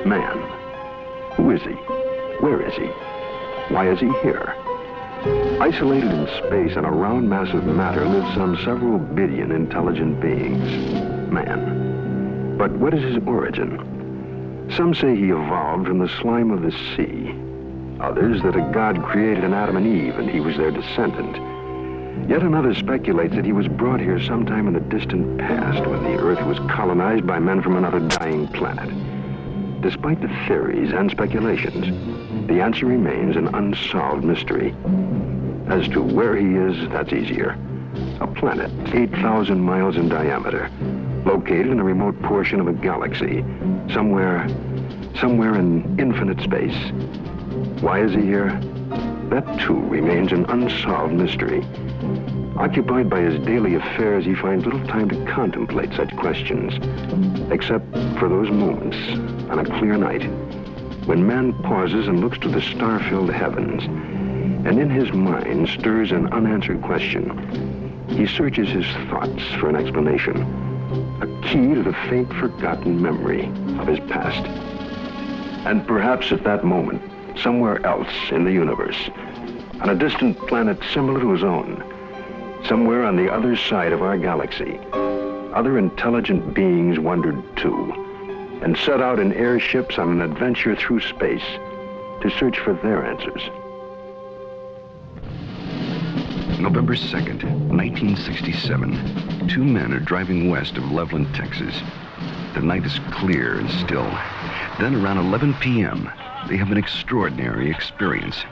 Man. Who is he? Where is he? Why is he here? Isolated in space on a round mass of matter live some several billion intelligent beings. Man. But what is his origin? Some say he evolved from the slime of the sea. Others that a god created an Adam and Eve and he was their descendant. Yet another speculates that he was brought here sometime in the distant past when the Earth was colonized by men from another dying planet. Despite the theories and speculations, the answer remains an unsolved mystery. As to where he is, that's easier. A planet 8,000 miles in diameter, located in a remote portion of a galaxy, somewhere in infinite space. Why is he here? That too remains an unsolved mystery. Occupied by his daily affairs, he finds little time to contemplate such questions, except for those moments on a clear night when man pauses and looks to the star-filled heavens, and in his mind stirs an unanswered question. He searches his thoughts for an explanation, a key to the faint, forgotten memory of his past. And perhaps at that moment, somewhere else in the universe, on a distant planet similar to his own, somewhere on the other side of our galaxy, other intelligent beings wondered too, and set out in airships on an adventure through space to search for their answers. November 2nd, 1967. Two men are driving west of Loveland, Texas. The night is clear and still. Then around 11 p.m., they have an extraordinary experience.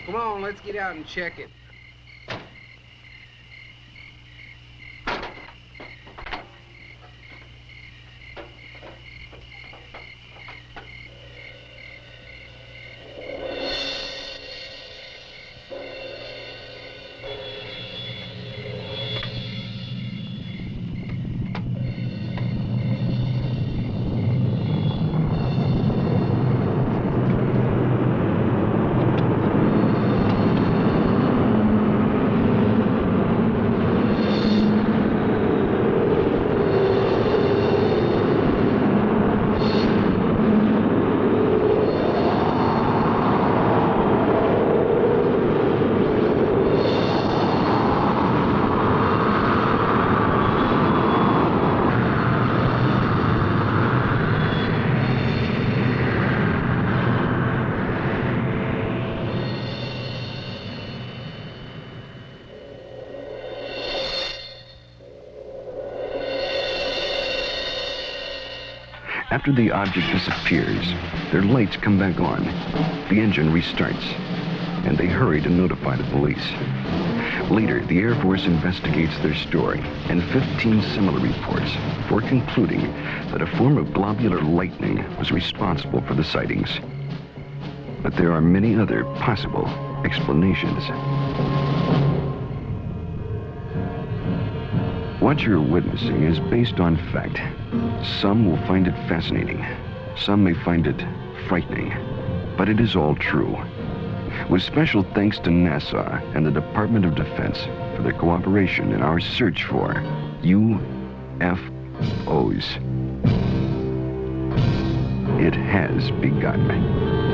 Come on, let's get out and check it. After the object disappears, their lights come back on. The engine restarts, and they hurry to notify the police. Later, the Air Force investigates their story and 15 similar reports before concluding that a form of globular lightning was responsible for the sightings. But there are many other possible explanations. What you're witnessing is based on fact. Some will find it fascinating. Some may find it frightening. But it is all true. With special thanks to NASA and the Department of Defense for their cooperation in our search for UFOs. It has begun.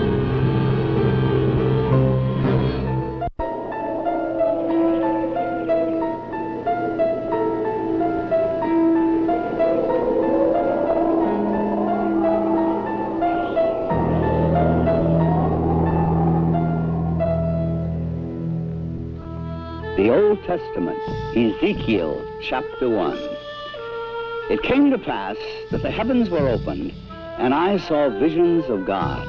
The Old Testament, Ezekiel chapter 1. It came to pass that the heavens were opened, and I saw visions of God.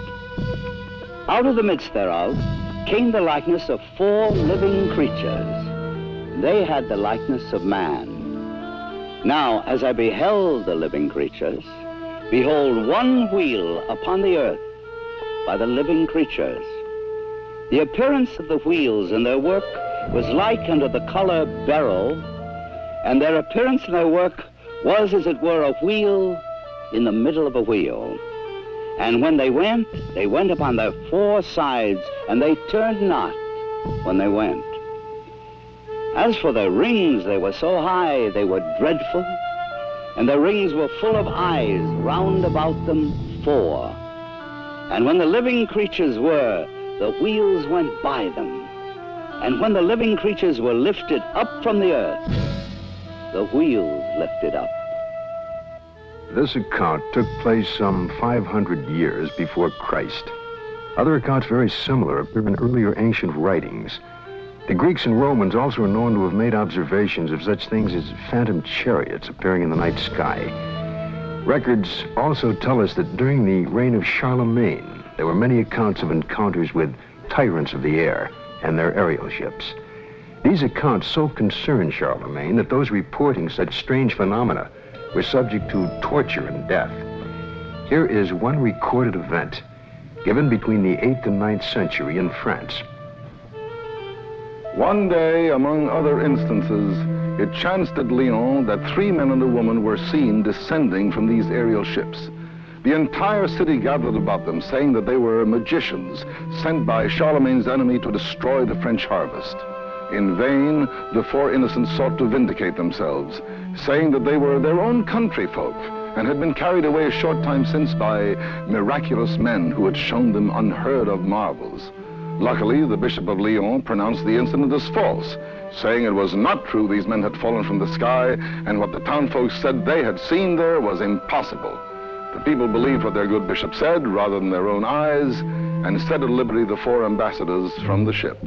Out of the midst thereof came the likeness of 4 living creatures. They had the likeness of man. Now, as I beheld the living creatures, behold, one wheel upon the earth by the living creatures, The appearance of the wheels and their work was like unto the color beryl, and their appearance and their work was, as it were, a wheel in the middle of a wheel. And when they went upon their four sides, and they turned not when they went. As for their rings, they were so high, they were dreadful, and their rings were full of eyes, round about them four. And when the living creatures were, the wheels went by them. And when the living creatures were lifted up from the earth, the wheels lifted up. This account took place some 500 years before Christ. Other accounts very similar appear in earlier ancient writings. The Greeks and Romans also are known to have made observations of such things as phantom chariots appearing in the night sky. Records also tell us that during the reign of Charlemagne, there were many accounts of encounters with tyrants of the air and their aerial ships. These accounts so concerned Charlemagne that those reporting such strange phenomena were subject to torture and death. Here is one recorded event given between the 8th and 9th century in France. One day, among other instances, it chanced at Lyon that 3 men and a woman were seen descending from these aerial ships. The entire city gathered about them, saying that they were magicians sent by Charlemagne's enemy to destroy the French harvest. In vain, the 4 innocents sought to vindicate themselves, saying that they were their own country folk and had been carried away a short time since by miraculous men who had shown them unheard of marvels. Luckily, the Bishop of Lyon pronounced the incident as false, saying it was not true these men had fallen from the sky, and what the townfolk said they had seen there was impossible. The people believed what their good bishop said rather than their own eyes, and set at liberty the 4 ambassadors from the ship.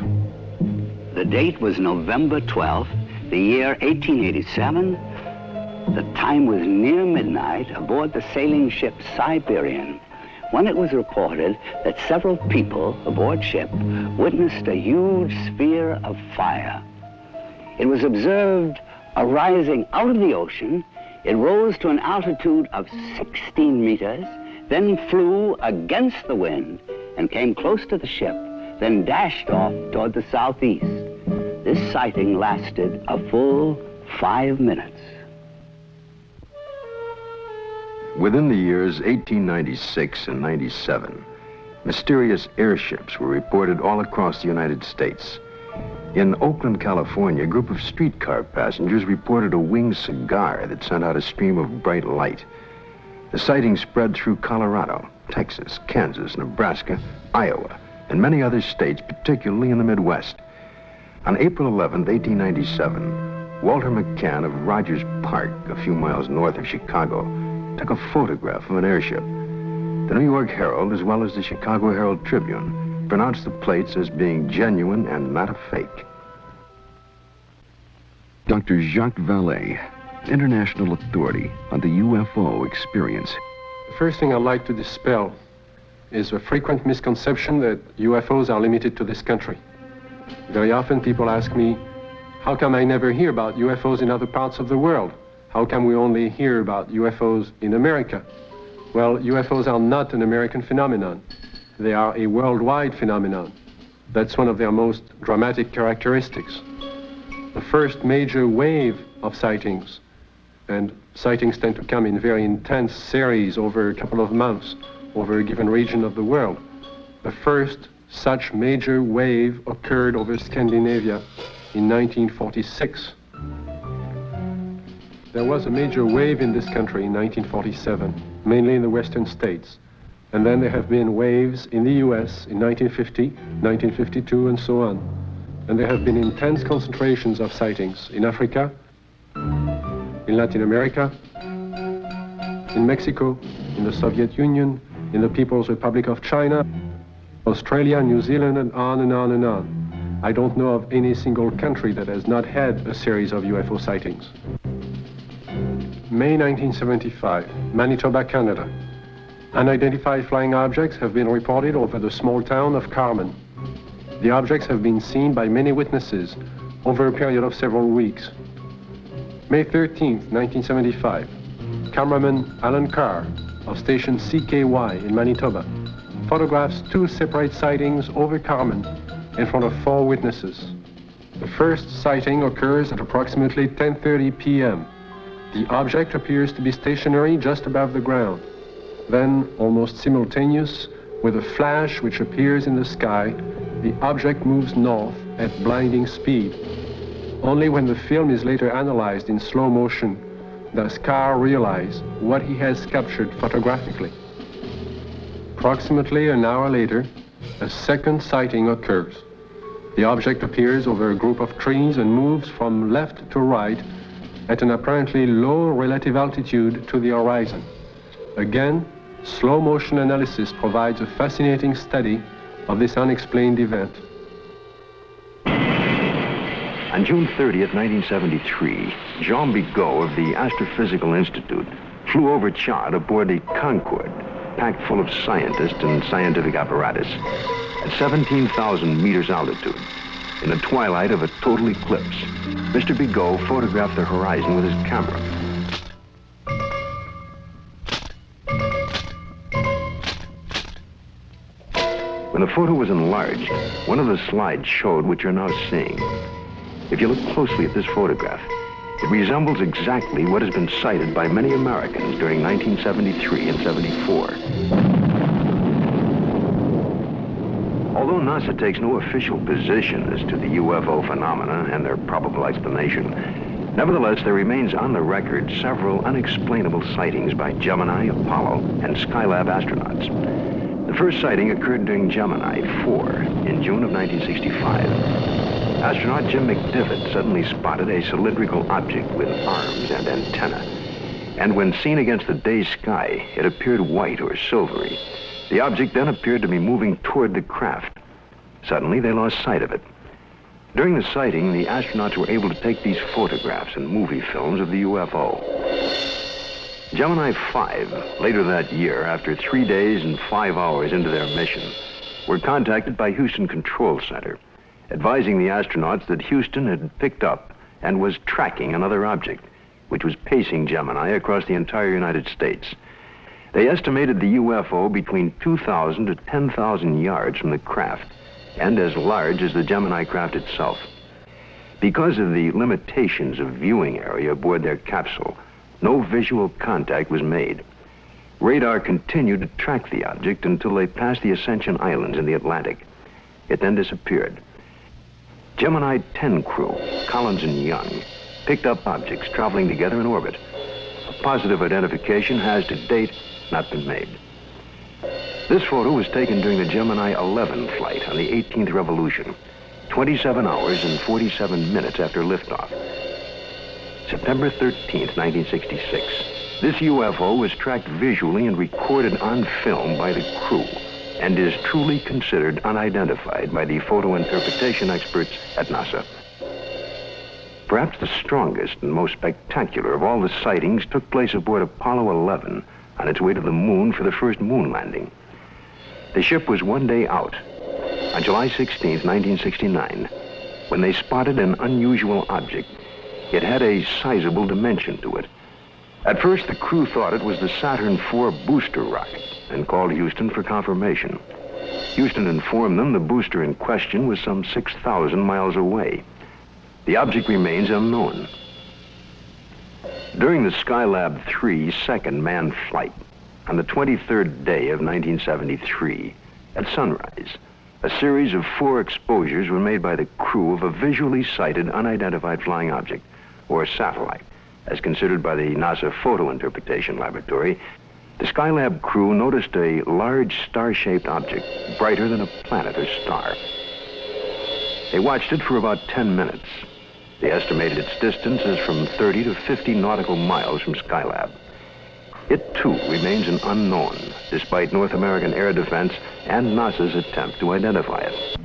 The date was November 12th, the year 1887. The time was near midnight aboard the sailing ship Siberian, when it was reported that several people aboard ship witnessed a huge sphere of fire. It was observed arising out of the ocean. It rose to an altitude of 16 meters, then flew against the wind and came close to the ship, then dashed off toward the southeast. This sighting lasted a full 5 minutes. Within the years 1896 and 97, mysterious airships were reported all across the United States. In Oakland, California, a group of streetcar passengers reported a winged cigar that sent out a stream of bright light. The sighting spread through Colorado, Texas, Kansas, Nebraska, Iowa, and many other states, particularly in the Midwest. On April 11, 1897, Walter McCann of Rogers Park, a few miles north of Chicago, took a photograph of an airship. The New York Herald, as well as the Chicago Herald Tribune, pronounced the plates as being genuine and not a fake. Dr. Jacques Vallée, international authority on the UFO experience. The first thing I'd like to dispel is a frequent misconception that UFOs are limited to this country. Very often people ask me, how come I never hear about UFOs in other parts of the world? How come we only hear about UFOs in America? Well, UFOs are not an American phenomenon. They are a worldwide phenomenon. That's one of their most dramatic characteristics. The first major wave of sightings, and sightings tend to come in very intense series over a couple of months, over a given region of the world. The first such major wave occurred over Scandinavia in 1946. There was a major wave in this country in 1947, mainly in the western states. And then there have been waves in the US in 1950, 1952, and so on. And there have been intense concentrations of sightings in Africa, in Latin America, in Mexico, in the Soviet Union, in the People's Republic of China, Australia, New Zealand, and on and on and on. I don't know of any single country that has not had a series of UFO sightings. May 1975, Manitoba, Canada. Unidentified flying objects have been reported over the small town of Carmen. The objects have been seen by many witnesses over a period of several weeks. May 13th, 1975, cameraman Alan Carr of station CKY in Manitoba photographs two separate sightings over Carmen in front of 4 witnesses. The first sighting occurs at approximately 10:30 p.m. The object appears to be stationary just above the ground. Then, almost simultaneous, with a flash which appears in the sky, the object moves north at blinding speed. Only when the film is later analyzed in slow motion does Carr realize what he has captured photographically. Approximately an hour later, a second sighting occurs. The object appears over a group of trees and moves from left to right at an apparently low relative altitude to the horizon. Again, slow motion analysis provides a fascinating study of this unexplained event. On June 30th, 1973, Jean Bigot of the Astrophysical Institute flew over Chad aboard the Concorde, packed full of scientists and scientific apparatus, at 17,000 meters altitude. In the twilight of a total eclipse, Mr. Bigot photographed the horizon with his camera. When the photo was enlarged, one of the slides showed what you're now seeing. If you look closely at this photograph, it resembles exactly what has been cited by many Americans during 1973 and 74. Although NASA takes no official position as to the UFO phenomena and their probable explanation, nevertheless, there remains on the record several unexplainable sightings by Gemini, Apollo, and Skylab astronauts. The first sighting occurred during Gemini 4 in June of 1965. Astronaut Jim McDivitt suddenly spotted a cylindrical object with arms and antenna. And when seen against the day sky, it appeared white or silvery. The object then appeared to be moving toward the craft. Suddenly, they lost sight of it. During the sighting, the astronauts were able to take these photographs and movie films of the UFO. Gemini 5, later that year, after 3 days and 5 hours into their mission, were contacted by Houston Control Center, advising the astronauts that Houston had picked up and was tracking another object, which was pacing Gemini across the entire United States. They estimated the UFO between 2,000 to 10,000 yards from the craft, and as large as the Gemini craft itself. Because of the limitations of viewing area aboard their capsule, no visual contact was made. Radar continued to track the object until they passed the Ascension Islands in the Atlantic. It then disappeared. Gemini 10 crew, Collins and Young, picked up objects traveling together in orbit. A positive identification has to date not been made. This photo was taken during the Gemini 11 flight on the 18th revolution, 27 hours and 47 minutes after liftoff. September 13th, 1966. This UFO was tracked visually and recorded on film by the crew, and is truly considered unidentified by the photo interpretation experts at NASA. Perhaps the strongest and most spectacular of all the sightings took place aboard Apollo 11 on its way to the moon for the first moon landing. The ship was 1 day out, on July 16, 1969, when they spotted an unusual object. It had a sizable dimension to it. At first, the crew thought it was the Saturn IV booster rocket and called Houston for confirmation. Houston informed them the booster in question was some 6,000 miles away. The object remains unknown. During the Skylab 3 second manned flight, on the 23rd day of 1973, at sunrise, a series of 4 exposures were made by the crew of a visually sighted unidentified flying object, or satellite, as considered by the NASA Photo Interpretation Laboratory. The Skylab crew noticed a large star-shaped object, brighter than a planet or star. They watched it for about 10 minutes. They estimated its distance as from 30 to 50 nautical miles from Skylab. It, too, remains an unknown, despite North American air defense and NASA's attempt to identify it.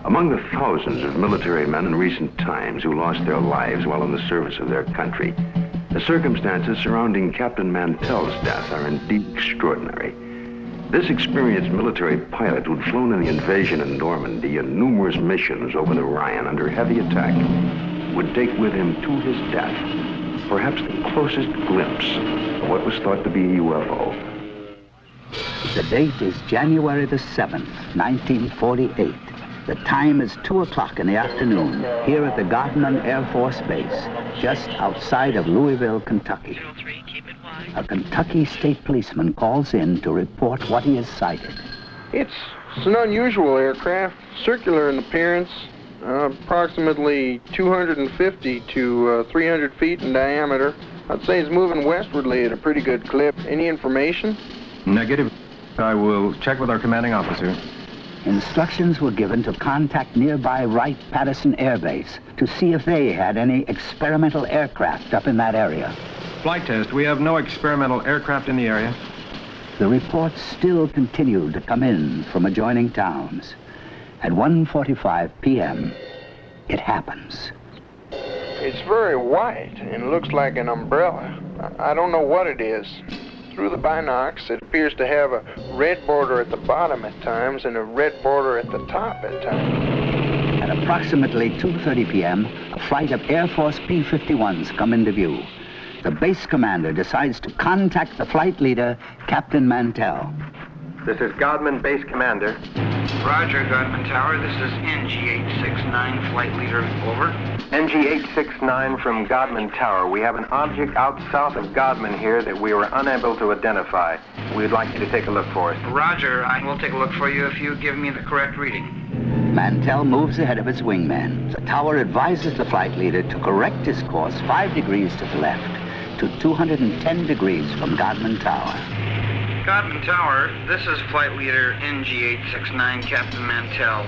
Among the thousands of military men in recent times who lost their lives while in the service of their country, the circumstances surrounding Captain Mantell's death are indeed extraordinary. This experienced military pilot who'd flown in the invasion in Normandy and numerous missions over the Rhine under heavy attack would take with him to his death perhaps the closest glimpse of what was thought to be a UFO. The date is January the 7th, 1948. The time is 2 o'clock in the afternoon here at the Godman Air Force Base, just outside of Louisville, Kentucky. A Kentucky state policeman calls in to report what he has sighted. It's an unusual aircraft, circular in appearance, approximately 250 to 300 feet in diameter. I'd say it's moving westwardly at a pretty good clip. Any information? Negative. I will check with our commanding officer. Instructions were given to contact nearby Wright-Patterson Air Base to see if they had any experimental aircraft up in that area. Flight test. We have no experimental aircraft in the area. The reports still continued to come in from adjoining towns. At 1:45 p.m., it happens. It's very white and looks like an umbrella. I don't know what it is. Through the binocs, it appears to have a red border at the bottom at times and a red border at the top at times. At approximately 2:30 p.m., a flight of Air Force P-51s come into view. The base commander decides to contact the flight leader, Captain Mantell. This is Godman Base Commander. Roger, Godman Tower. This is NG-869, flight leader. Over. NG-869 from Godman Tower. We have an object out south of Godman here that we were unable to identify. We'd like you to take a look for us. Roger, I will take a look for you if you give me the correct reading. Mantell moves ahead of his wingman. The tower advises the flight leader to correct his course 5 degrees to the left to 210 degrees from Godman Tower. Godman Tower, this is flight leader NG-869, Captain Mantell.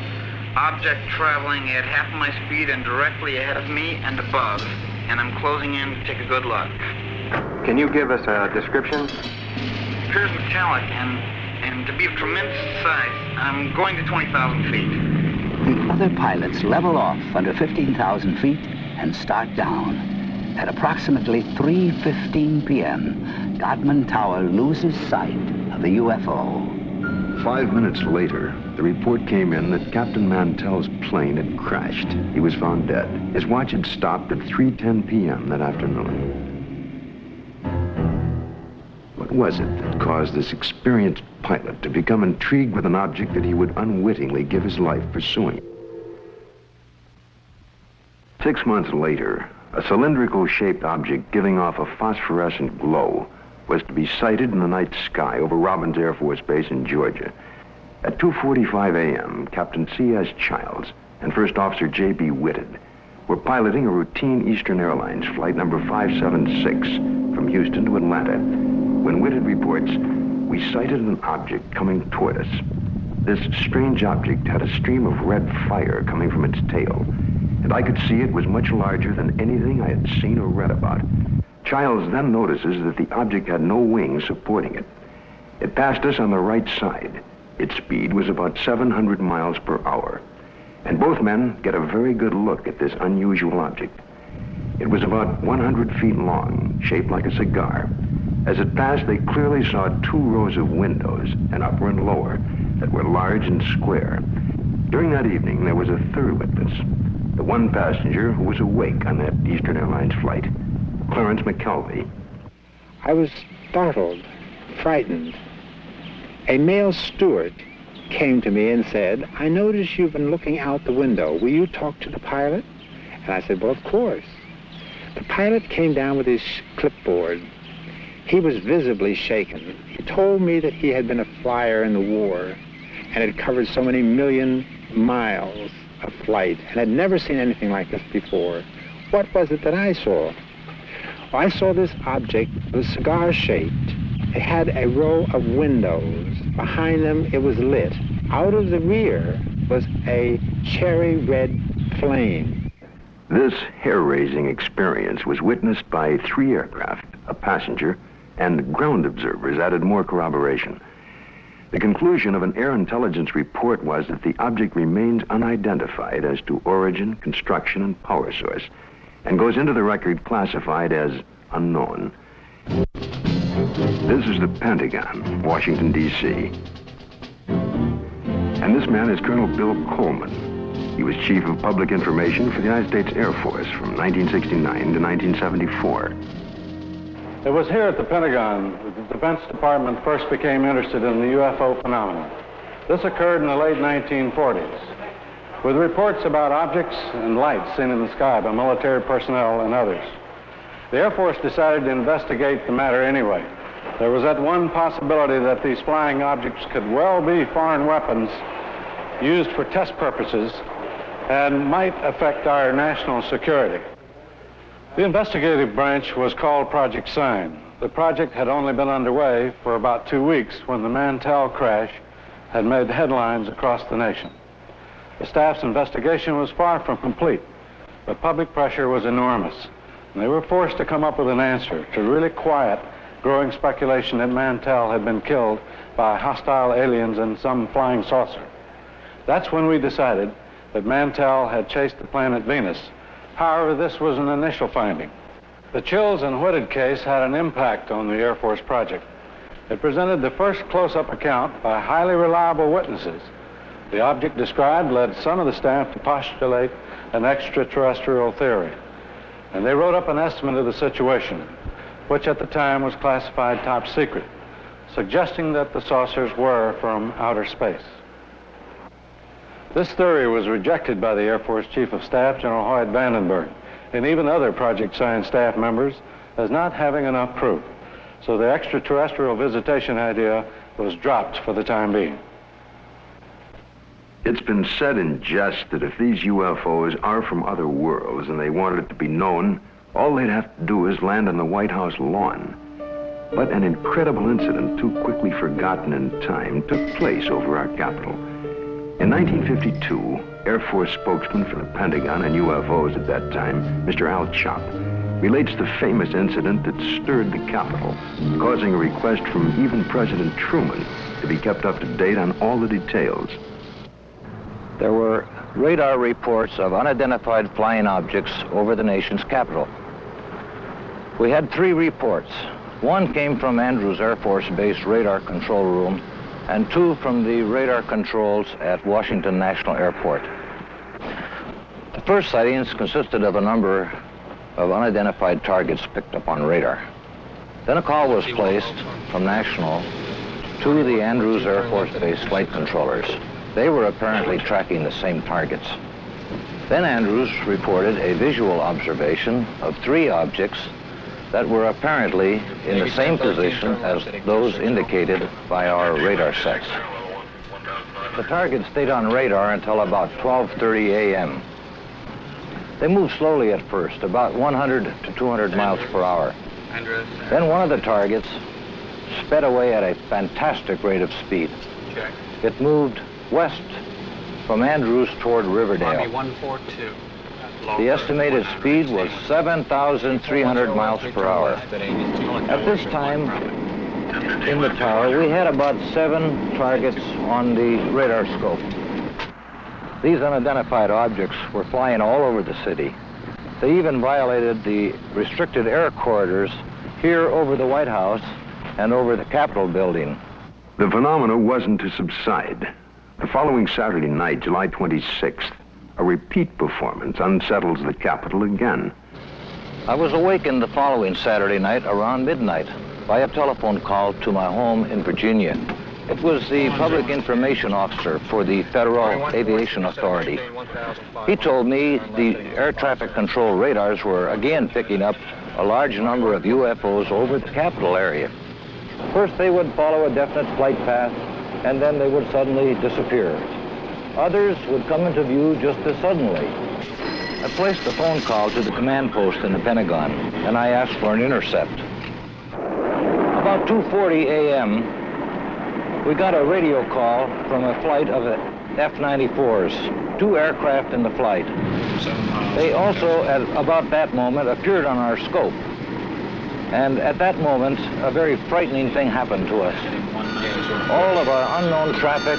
Object traveling at half my speed and directly ahead of me and above, and I'm closing in to take a good look. Can you give us a description? It appears metallic and to be of tremendous size. I'm going to 20,000 feet. The other pilots level off under 15,000 feet and start down. At approximately 3:15 p.m., Godman Tower loses sight of the UFO. 5 minutes later, the report came in that Captain Mantell's plane had crashed. He was found dead. His watch had stopped at 3:10 p.m. that afternoon. What was it that caused this experienced pilot to become intrigued with an object that he would unwittingly give his life pursuing? 6 months later, a cylindrical-shaped object giving off a phosphorescent glow was to be sighted in the night sky over Robins Air Force Base in Georgia. At 2:45 a.m., Captain C.S. Childs and First Officer J.B. Whitted were piloting a routine Eastern Airlines flight number 576 from Houston to Atlanta. When Whitted reports, we sighted an object coming toward us. This strange object had a stream of red fire coming from its tail, and I could see it was much larger than anything I had seen or read about. Childs then notices that the object had no wings supporting it. It passed us on the right side. Its speed was about 700 miles per hour. And both men get a very good look at this unusual object. It was about 100 feet long, shaped like a cigar. As it passed, they clearly saw 2 rows of windows, an upper and lower, that were large and square. During that evening, there was a third witness, the one passenger who was awake on that Eastern Airlines flight, Clarence McKelvey. I was startled, frightened. A male steward came to me and said, "I notice you've been looking out the window. Will you talk to the pilot?" And I said, "Well, of course." The pilot came down with his clipboard. He was visibly shaken. He told me that he had been a flyer in the war and had covered so many million miles of flight and had never seen anything like this before. What was it that I saw? I saw this object. It was cigar-shaped. It had a row of windows. Behind them, it was lit. Out of the rear was a cherry red flame. This hair-raising experience was witnessed by 3 aircraft, a passenger, and ground observers added more corroboration. The conclusion of an air intelligence report was that the object remains unidentified as to origin, construction, and power source, and goes into the record classified as unknown. This is the Pentagon, Washington, D.C. And this man is Colonel Bill Coleman. He was Chief of Public Information for the United States Air Force from 1969 to 1974. It was here at the Pentagon that the Defense Department first became interested in the UFO phenomenon. This occurred in the late 1940s, with reports about objects and lights seen in the sky by military personnel and others. The Air Force decided to investigate the matter anyway. There was that one possibility that these flying objects could well be foreign weapons used for test purposes and might affect our national security. The investigative branch was called Project Sign. The project had only been underway for about 2 weeks when the Mantell crash had made headlines across the nation. The staff's investigation was far from complete, but public pressure was enormous, and they were forced to come up with an answer to really quiet growing speculation that Mantell had been killed by hostile aliens in some flying saucer. That's when we decided that Mantell had chased the planet Venus. However, this was an initial finding. The Chills and Whitted case had an impact on the Air Force project. It presented the first close-up account by highly reliable witnesses. The object described led some of the staff to postulate an extraterrestrial theory, and they wrote up an estimate of the situation, which at the time was classified top secret, suggesting that the saucers were from outer space. This theory was rejected by the Air Force Chief of Staff, General Hoyt Vandenberg, and even other Project Sign staff members as not having enough proof. So the extraterrestrial visitation idea was dropped for the time being. It's been said in jest that if these UFOs are from other worlds and they wanted it to be known, all they'd have to do is land on the White House lawn. But an incredible incident, too quickly forgotten in time, took place over our Capitol. In 1952, Air Force spokesman for the Pentagon and UFOs at that time, Mr. Al Chop, relates the famous incident that stirred the Capitol, causing a request from even President Truman to be kept up to date on all the details. There were radar reports of unidentified flying objects over the nation's capital. We had 3 reports. One came from Andrews Air Force Base radar control room, and 2 from the radar controls at Washington National Airport. The first sightings consisted of a number of unidentified targets picked up on radar. Then a call was placed from National to the Andrews Air Force Base flight controllers. They were apparently tracking the same targets. Then Andrews reported a visual observation of 3 objects that were apparently in the same position as those indicated by our radar sets. The targets stayed on radar until about 12:30 a.m. They moved slowly at first, about 100 to 200 miles per hour. Then one of the targets sped away at a fantastic rate of speed. It moved west from Andrews toward Riverdale. The estimated speed was 7,300 miles per hour. At this time, in the tower, we had about 7 targets on the radar scope. These unidentified objects were flying all over the city. They even violated the restricted air corridors here over the White House and over the Capitol building. The phenomena wasn't to subside. The following Saturday night, July 26th, a repeat performance unsettles the Capitol again. I was awakened the following Saturday night around midnight by a telephone call to my home in Virginia. It was the public information officer for the Federal Aviation Authority. He told me the air traffic control radars were again picking up a large number of UFOs over the Capitol area. First, they would follow a definite flight path, and then they would suddenly disappear. Others would come into view just as suddenly. I placed a phone call to the command post in the Pentagon, and I asked for an intercept. About 2:40 a.m., we got a radio call from a flight of F-94s, 2 aircraft in the flight. They also, at about that moment, appeared on our scope. And at that moment, a very frightening thing happened to us. All of our unknown traffic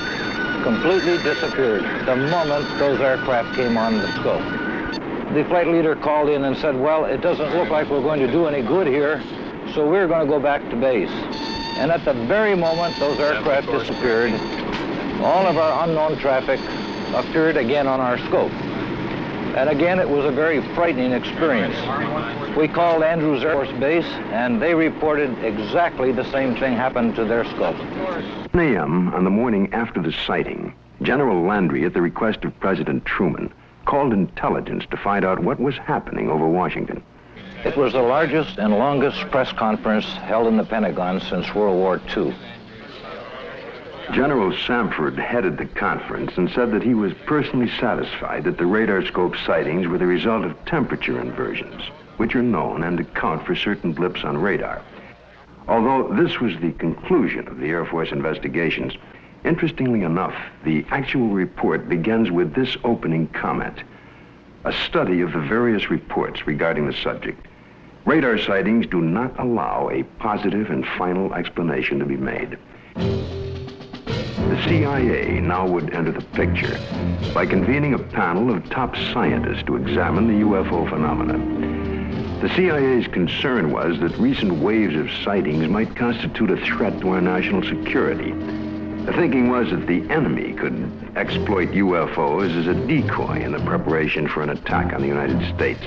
completely disappeared the moment those aircraft came on the scope. The flight leader called in and said, well, it doesn't look like we're going to do any good here, so we're going to go back to base. And at the very moment those aircraft disappeared, all of our unknown traffic appeared again on our scope. And again, it was a very frightening experience. We called Andrews Air Force Base, and they reported exactly the same thing happened to their scope. 10 a.m. on the morning after the sighting, General Landry, at the request of President Truman, called intelligence to find out what was happening over Washington. It was the largest and longest press conference held in the Pentagon since World War II. General Samford headed the conference and said that he was personally satisfied that the radar scope sightings were the result of temperature inversions, which are known and account for certain blips on radar. Although this was the conclusion of the Air Force investigations, interestingly enough, the actual report begins with this opening comment: a study of the various reports regarding the subject. Radar sightings do not allow a positive and final explanation to be made. The CIA now would enter the picture by convening a panel of top scientists to examine the UFO phenomena. The CIA's concern was that recent waves of sightings might constitute a threat to our national security. The thinking was that the enemy could exploit UFOs as a decoy in the preparation for an attack on the United States.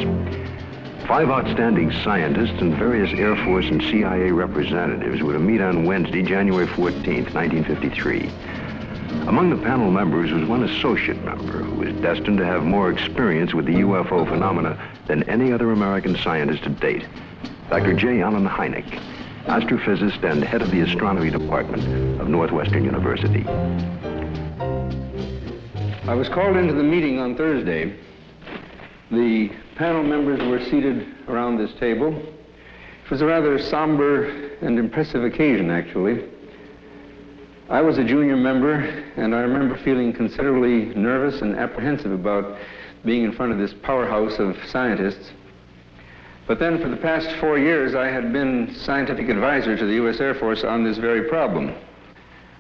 5 outstanding scientists and various Air Force and CIA representatives were to meet on Wednesday, January 14th, 1953. Among the panel members was one associate member who was destined to have more experience with the UFO phenomena than any other American scientist to date, Dr. J. Allen Hynek, astrophysicist and head of the astronomy department of Northwestern University. I was called into the meeting on Thursday. The panel members were seated around this table. It was a rather somber and impressive occasion, actually. I was a junior member, and I remember feeling considerably nervous and apprehensive about being in front of this powerhouse of scientists. But then for the past 4 years, I had been scientific advisor to the U.S. Air Force on this very problem.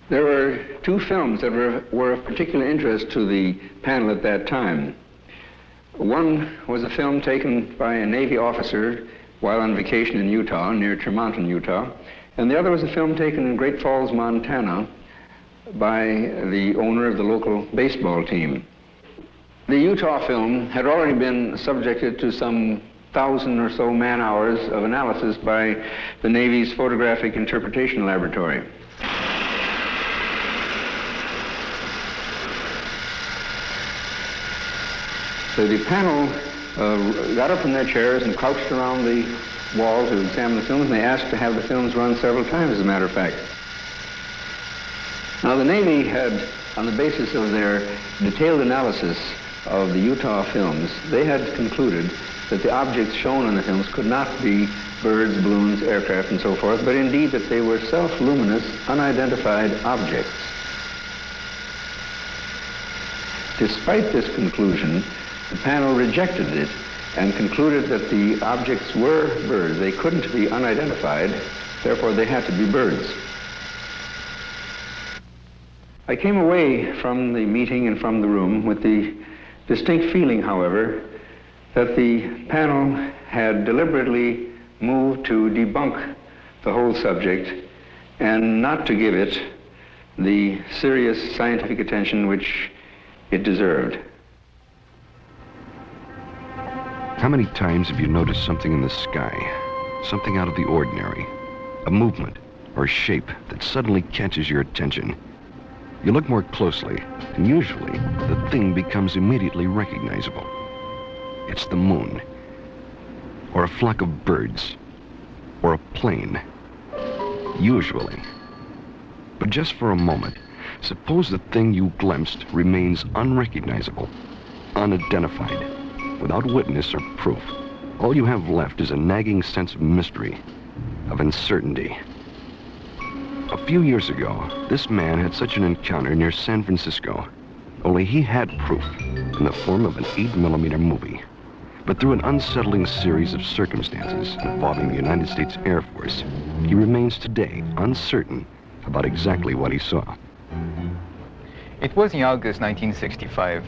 There were 2 films that were of particular interest to the panel at that time. One was a film taken by a Navy officer while on vacation in Utah, near Tremonton, Utah, and the other was a film taken in Great Falls, Montana, by the owner of the local baseball team. The Utah film had already been subjected to some 1,000 or so man-hours of analysis by the Navy's Photographic Interpretation Laboratory. So the panel got up from their chairs and crouched around the wall to examine the films, and they asked to have the films run several times, as a matter of fact. Now, the Navy had, on the basis of their detailed analysis of the Utah films, they had concluded that the objects shown on the films could not be birds, balloons, aircraft, and so forth, but indeed that they were self-luminous, unidentified objects. Despite this conclusion, the panel rejected it and concluded that the objects were birds. They couldn't be unidentified, therefore they had to be birds. I came away from the meeting and from the room with the distinct feeling, however, that the panel had deliberately moved to debunk the whole subject and not to give it the serious scientific attention which it deserved. How many times have you noticed something in the sky, something out of the ordinary, a movement or a shape that suddenly catches your attention? You look more closely, and usually the thing becomes immediately recognizable. It's the moon, or a flock of birds, or a plane, usually. But just for a moment, suppose the thing you glimpsed remains unrecognizable, unidentified, without witness or proof. All you have left is a nagging sense of mystery, of uncertainty. A few years ago, this man had such an encounter near San Francisco, only he had proof in the form of an 8mm movie. But through an unsettling series of circumstances involving the United States Air Force, he remains today uncertain about exactly what he saw. It was in August 1965.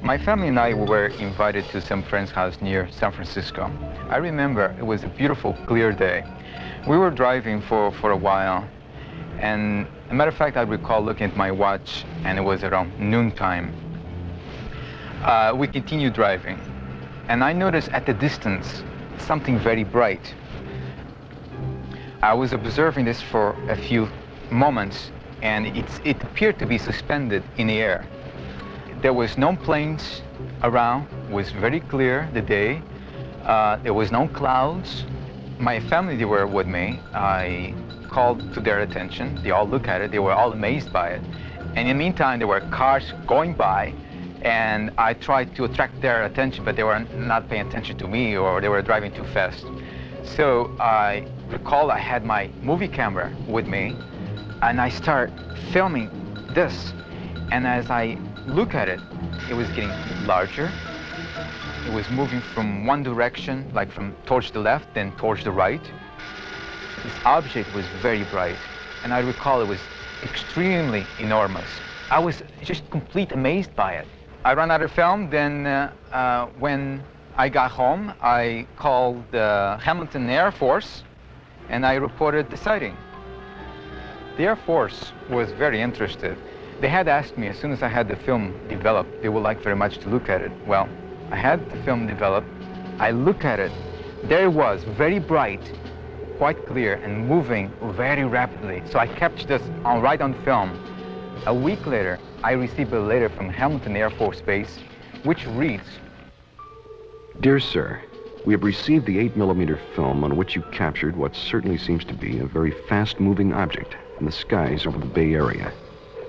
My family and I were invited to some friend's house near San Francisco. I remember it was a beautiful, clear day. We were driving for a while, and as a matter of fact, I recall looking at my watch, and it was around noontime. We continued driving, and I noticed at the distance something very bright. I was observing this for a few moments, and it appeared to be suspended in the air. There was no planes around. It was very clear, the day. There was no clouds. My family, they were with me. I called to their attention. They all looked at it. They were all amazed by it. And in the meantime, there were cars going by, and I tried to attract their attention, but they were not paying attention to me, or they were driving too fast. So I recall I had my movie camera with me, and I start filming this. And as I look at it, it was getting larger. It was moving from one direction, like from towards the left, then towards the right. This object was very bright, and I recall it was extremely enormous. I was just completely amazed by it. I ran out of film. Then when I got home, I called the Hamilton Air Force, and I reported the sighting. The Air Force was very interested. They had asked me as soon as I had the film developed, they would like very much to look at it. Well, I had the film developed. I looked at it. There it was, very bright, quite clear, and moving very rapidly. So I captured this right on film. A week later, I received a letter from Hamilton Air Force Base, which reads, Dear Sir, we have received the 8mm film on which you captured what certainly seems to be a very fast-moving object in the skies over the Bay Area.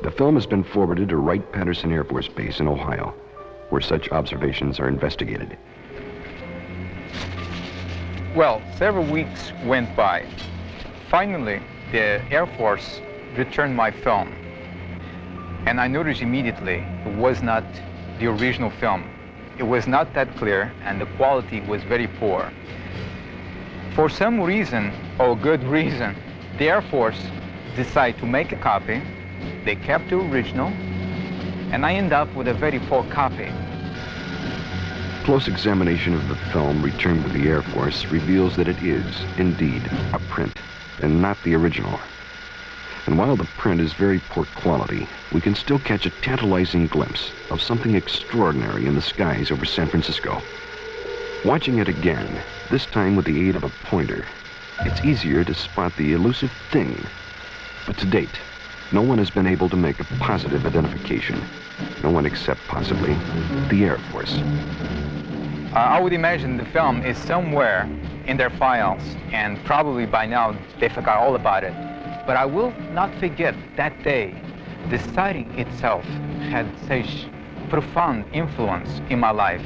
The film has been forwarded to Wright-Patterson Air Force Base in Ohio, where such observations are investigated. Well, several weeks went by. Finally, the Air Force returned my film, and I noticed immediately it was not the original film. It was not that clear, and the quality was very poor. For some reason, or good reason, the Air Force decided to make a copy. They kept the original, and I ended up with a very poor copy. Close examination of the film returned to the Air Force reveals that it is, indeed, a print, and not the original. And while the print is very poor quality, we can still catch a tantalizing glimpse of something extraordinary in the skies over San Francisco. Watching it again, this time with the aid of a pointer, it's easier to spot the elusive thing. But to date, no one has been able to make a positive identification. No one except possibly the Air Force. I would imagine the film is somewhere in their files, and probably by now they forgot all about it. But I will not forget that day. The sighting itself had such profound influence in my life.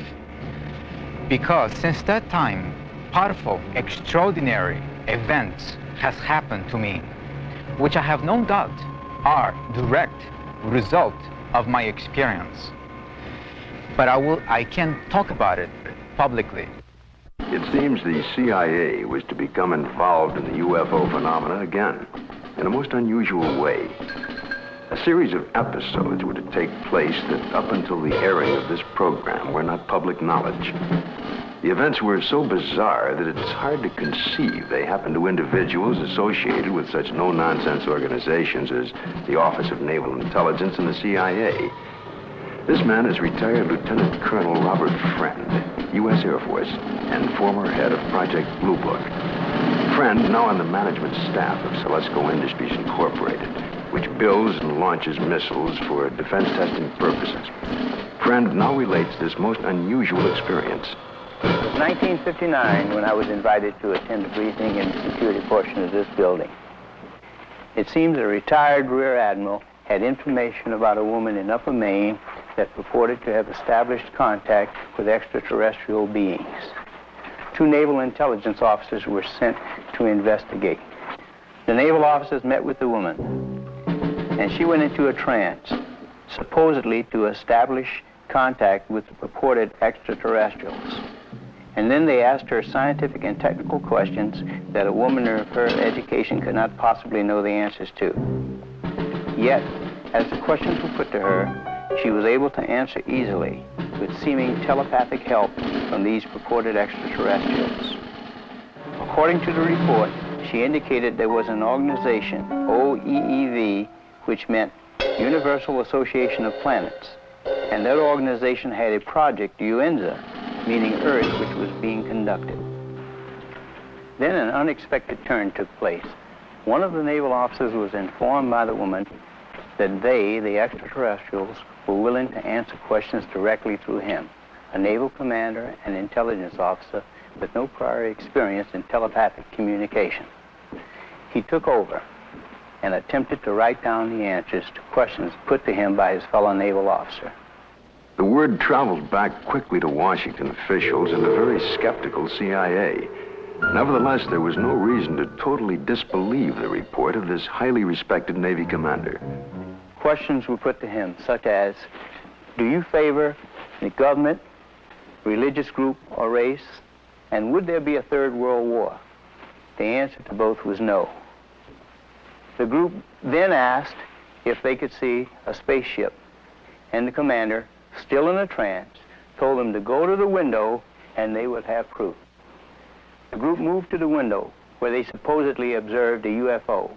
Because since that time, powerful, extraordinary events has happened to me, which I have no doubt are direct result of my experience. But I can't talk about it publicly. It seems the CIA was to become involved in the UFO phenomena again, in a most unusual way. A series of episodes were to take place that up until the airing of this program were not public knowledge. The events were so bizarre that it's hard to conceive they happened to individuals associated with such no-nonsense organizations as the Office of Naval Intelligence and the CIA. This man is retired Lieutenant Colonel Robert Friend, U.S. Air Force, and former head of Project Blue Book. Friend, now on the management staff of Celesco Industries Incorporated, which builds and launches missiles for defense testing purposes. Friend now relates this most unusual experience. It was 1959 when I was invited to attend a briefing in the security portion of this building. It seems a retired Rear Admiral had information about a woman in Upper Maine that purported to have established contact with extraterrestrial beings. 2 naval intelligence officers were sent to investigate. The naval officers met with the woman, and she went into a trance, supposedly to establish contact with the purported extraterrestrials. And then they asked her scientific and technical questions that a woman of her education could not possibly know the answers to. Yet, as the questions were put to her, she was able to answer easily, with seeming telepathic help from these purported extraterrestrials. According to the report, she indicated there was an organization, OEEV, which meant Universal Association of Planets, and that organization had a project UNZA, meaning Earth, which was being conducted. Then an unexpected turn took place. One of the naval officers was informed by the woman that they, the extraterrestrials, were willing to answer questions directly through him, a naval commander and intelligence officer with no prior experience in telepathic communication. He took over and attempted to write down the answers to questions put to him by his fellow naval officer. The word traveled back quickly to Washington officials and the very skeptical CIA. Nevertheless, there was no reason to totally disbelieve the report of this highly respected Navy commander. Questions were put to him, such as, do you favor the government, religious group, or race? And would there be a third world war? The answer to both was no. The group then asked if they could see a spaceship, and the commander, still in a trance, told them to go to the window and they would have proof. The group moved to the window where they supposedly observed a UFO.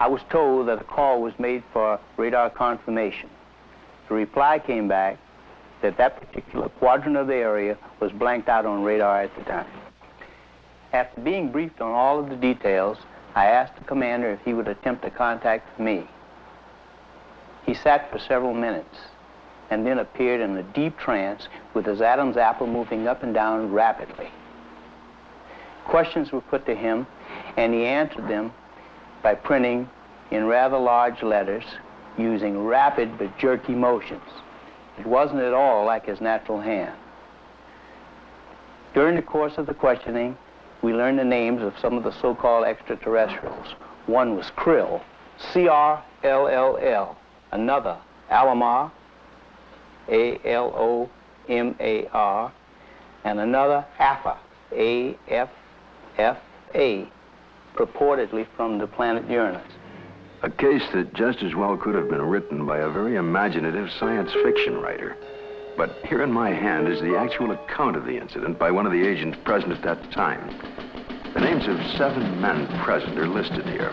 I was told that a call was made for radar confirmation. The reply came back that that particular quadrant of the area was blanked out on radar at the time. After being briefed on all of the details, I asked the commander if he would attempt to contact me. He sat for several minutes and then appeared in a deep trance with his Adam's apple moving up and down rapidly. Questions were put to him, and he answered them by printing in rather large letters using rapid but jerky motions. It wasn't at all like his natural hand. During the course of the questioning, we learned the names of some of the so-called extraterrestrials. One was Krill, C-R-L-L-L. Another, Alomar, A-L-O-M-A-R. And another, Alpha, A-F-F-A, purportedly from the planet Uranus. A case that just as well could have been written by a very imaginative science fiction writer. But here in my hand is the actual account of the incident by one of the agents present at that time. The names of 7 men present are listed here.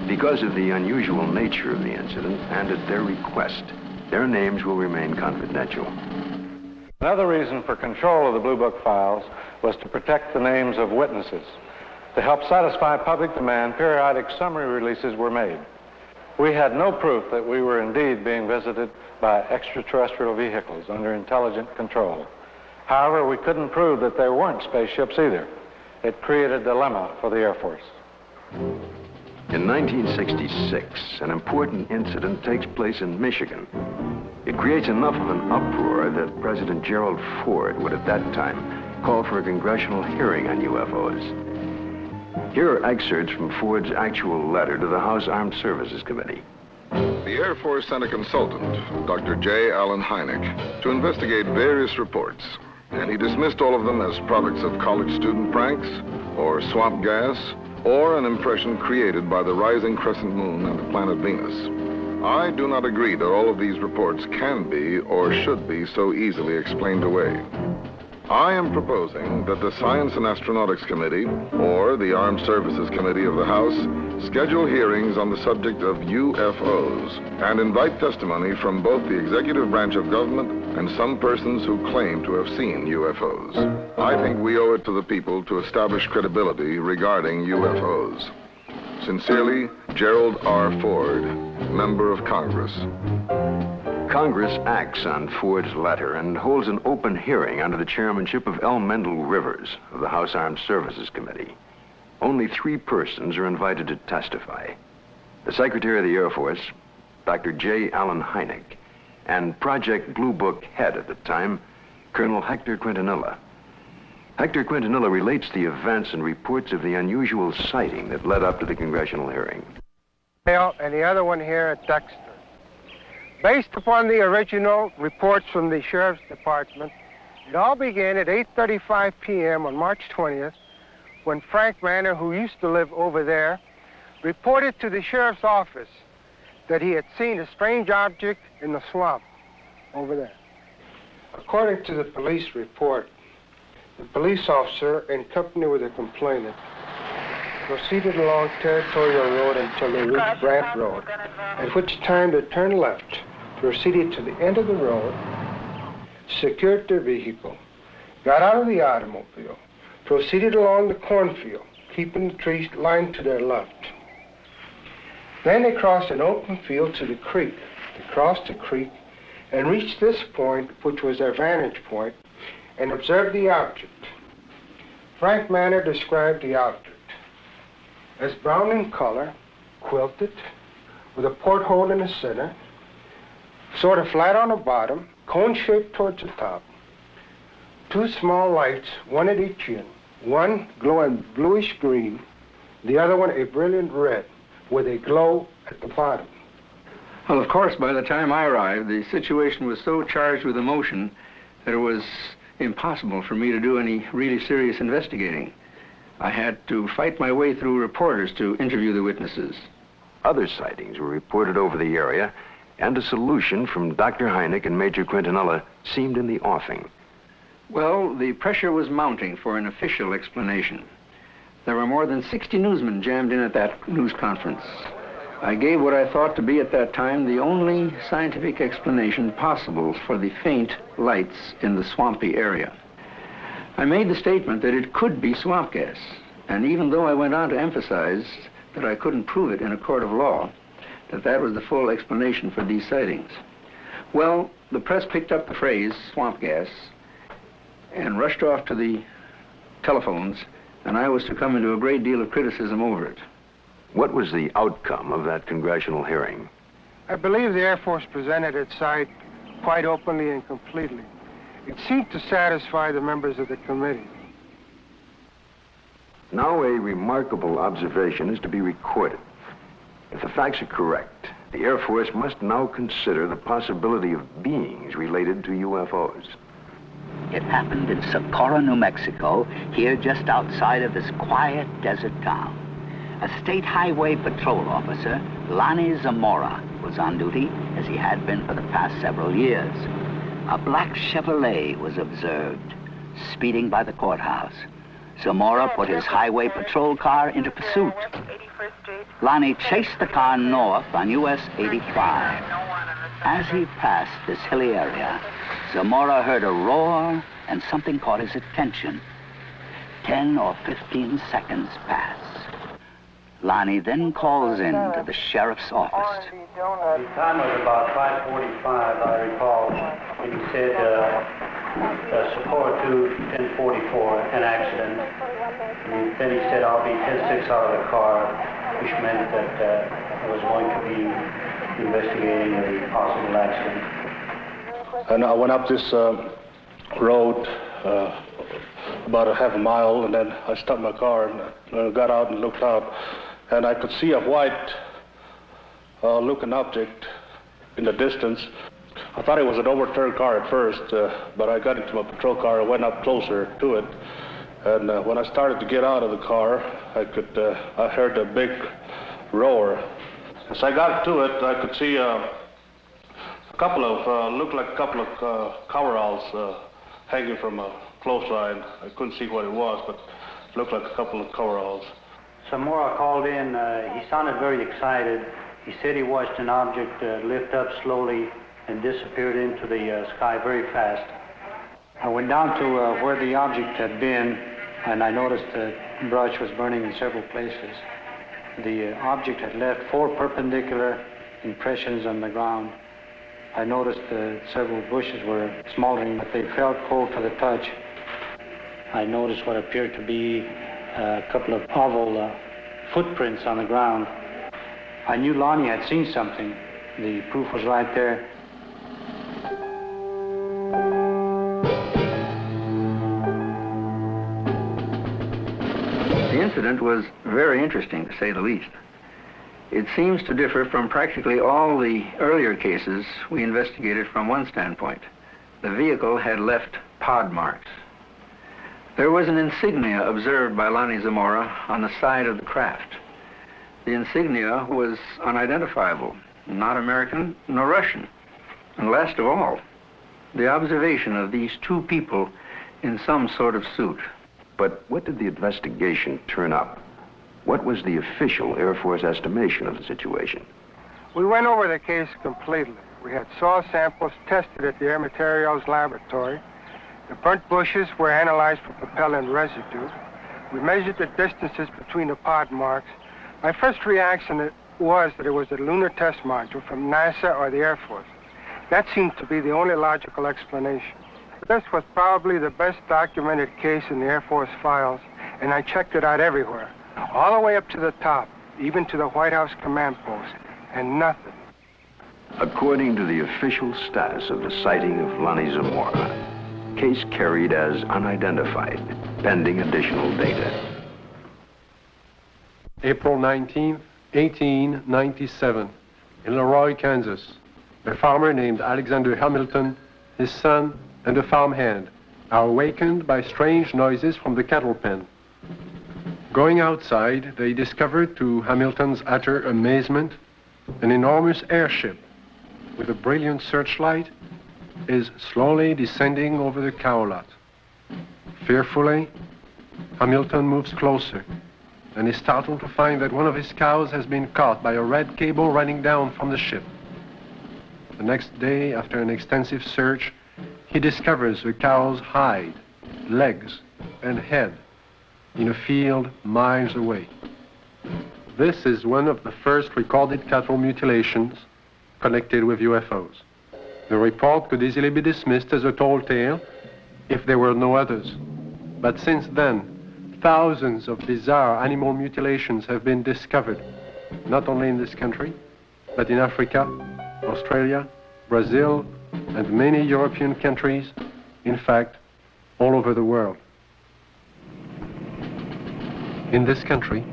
Because of the unusual nature of the incident and at their request, their names will remain confidential. Another reason for control of the Blue Book files was to protect the names of witnesses. To help satisfy public demand, periodic summary releases were made. We had no proof that we were indeed being visited by extraterrestrial vehicles under intelligent control. However, we couldn't prove that there weren't spaceships either. It created a dilemma for the Air Force. In 1966, an important incident takes place in Michigan. It creates enough of an uproar that President Gerald Ford would at that time call for a congressional hearing on UFOs. Here are excerpts from Ford's actual letter to the House Armed Services Committee. The Air Force sent a consultant, Dr. J. Allen Hynek, to investigate various reports, and he dismissed all of them as products of college student pranks, or swamp gas, or an impression created by the rising crescent moon and the planet Venus. I do not agree that all of these reports can be or should be so easily explained away. I am proposing that the Science and Astronautics Committee, or the Armed Services Committee of the House, schedule hearings on the subject of UFOs and invite testimony from both the executive branch of government and some persons who claim to have seen UFOs. I think we owe it to the people to establish credibility regarding UFOs. Sincerely, Gerald R. Ford, Member of Congress. Congress acts on Ford's letter and holds an open hearing under the chairmanship of L. Mendel Rivers of the House Armed Services Committee. Only 3 persons are invited to testify. The Secretary of the Air Force, Dr. J. Allen Hynek, and Project Blue Book head at the time, Colonel Hector Quintanilla. Hector Quintanilla relates the events and reports of the unusual sighting that led up to the congressional hearing. And the other one here at Dexter. Based upon the original reports from the Sheriff's Department, it all began at 8:35 p.m. on March 20th, when Frank Manor, who used to live over there, reported to the Sheriff's office that he had seen a strange object in the swamp over there. According to the police report, the police officer, in company with the complainant, proceeded along Territorial Road until they reached Brant Road, at which time they turned left proceeded to the end of the road, secured their vehicle, got out of the automobile, proceeded along the cornfield, keeping the trees lined to their left. Then they crossed an open field to the creek. They crossed the creek and reached this point, which was their vantage point, and observed the object. Frank Manor described the object as brown in color, quilted, with a porthole in the center, sort of flat on the bottom, cone-shaped towards the top. Two small lights, one at each end, one glowing bluish green, the other one a brilliant red, with a glow at the bottom. Well, of course, by the time I arrived, the situation was so charged with emotion that it was impossible for me to do any really serious investigating. I had to fight my way through reporters to interview the witnesses. Other sightings were reported over the area, and a solution from Dr. Hynek and Major Quintanilla seemed in the offing. Well, the pressure was mounting for an official explanation. There were more than 60 newsmen jammed in at that news conference. I gave what I thought to be at that time the only scientific explanation possible for the faint lights in the swampy area. I made the statement that it could be swamp gas, and even though I went on to emphasize that I couldn't prove it in a court of law, that was the full explanation for these sightings. Well, the press picked up the phrase swamp gas and rushed off to the telephones, and I was to come into a great deal of criticism over it. What was the outcome of that congressional hearing? I believe the Air Force presented its side quite openly and completely. It seemed to satisfy the members of the committee. Now a remarkable observation is to be recorded. If the facts are correct, the Air Force must now consider the possibility of beings related to UFOs. It happened in Socorro, New Mexico, here just outside of this quiet desert town. A state highway patrol officer, Lonnie Zamora, was on duty, as he had been for the past several years. A black Chevrolet was observed, speeding by the courthouse. Zamora put his highway patrol car into pursuit. Lonnie chased the car north on US 85. As he passed this hilly area, Zamora heard a roar and something caught his attention. 10 or 15 seconds pass. Lonnie then calls in to the sheriff's office. The time was about 5:45, I recall, and he said, Socorro to 1044, an accident. And then he said, I'll be 10-6 out of the car, which meant that I was going to be investigating a possible accident. And I went up this road about a half a mile, and then I stopped my car and I got out and looked out, and I could see a white looking object in the distance. I thought it was an overturned car at first, but I got into my patrol car and went up closer to it. And when I started to get out of the car, I heard a big roar. As I got to it, I could see looked like a couple of coveralls hanging from a clothesline. I couldn't see what it was, but it looked like a couple of coveralls. Zamora called in. He sounded very excited. He said he watched an object lift up slowly and disappeared into the sky very fast. I went down to where the object had been, and I noticed the brush was burning in several places. The object had left 4 perpendicular impressions on the ground. I noticed several bushes were smoldering, but they felt cold to the touch. I noticed what appeared to be a couple of oval footprints on the ground. I knew Lonnie had seen something. The proof was right there. The incident was very interesting, to say the least. It seems to differ from practically all the earlier cases we investigated from one standpoint. The vehicle had left pod marks. There was an insignia observed by Lonnie Zamora on the side of the craft. The insignia was unidentifiable, not American nor Russian. And last of all, the observation of these 2 people in some sort of suit. But what did the investigation turn up? What was the official Air Force estimation of the situation? We went over the case completely. We had soil samples tested at the Air Materials Laboratory. The burnt bushes were analyzed for propellant residue. We measured the distances between the pod marks. My first reaction was that it was a lunar test module from NASA or the Air Force. That seemed to be the only logical explanation. This was probably the best documented case in the Air Force files, and I checked it out everywhere, all the way up to the top, even to the White House command post, and nothing. According to the official status of the sighting of Lonnie Zamora, case carried as unidentified, pending additional data. April 19th, 1897, in Leroy, Kansas. A farmer named Alexander Hamilton, his son, and a farmhand are awakened by strange noises from the cattle pen. Going outside, they discovered, to Hamilton's utter amazement, an enormous airship with a brilliant searchlight is slowly descending over the cow lot. Fearfully, Hamilton moves closer and is startled to find that one of his cows has been caught by a red cable running down from the ship. The next day, after an extensive search, he discovers the cow's hide, legs, and head in a field miles away. This is one of the first recorded cattle mutilations connected with UFOs. The report could easily be dismissed as a tall tale if there were no others. But since then, thousands of bizarre animal mutilations have been discovered, not only in this country, but in Africa, Australia, Brazil, and many European countries, in fact, all over the world. In this country,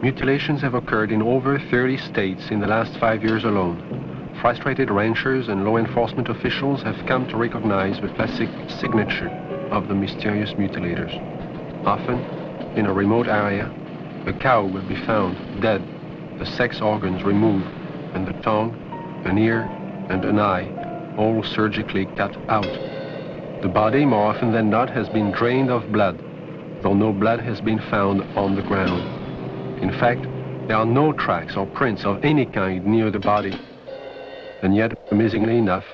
mutilations have occurred in over 30 states in the last 5 years alone. Frustrated ranchers and law enforcement officials have come to recognize the classic signature of the mysterious mutilators. Often, in a remote area, a cow will be found dead, the sex organs removed, and the tongue, an ear, and an eye, all surgically cut out. The body, more often than not, has been drained of blood, though no blood has been found on the ground. In fact, there are no tracks or prints of any kind near the body. And yet, amazingly enough,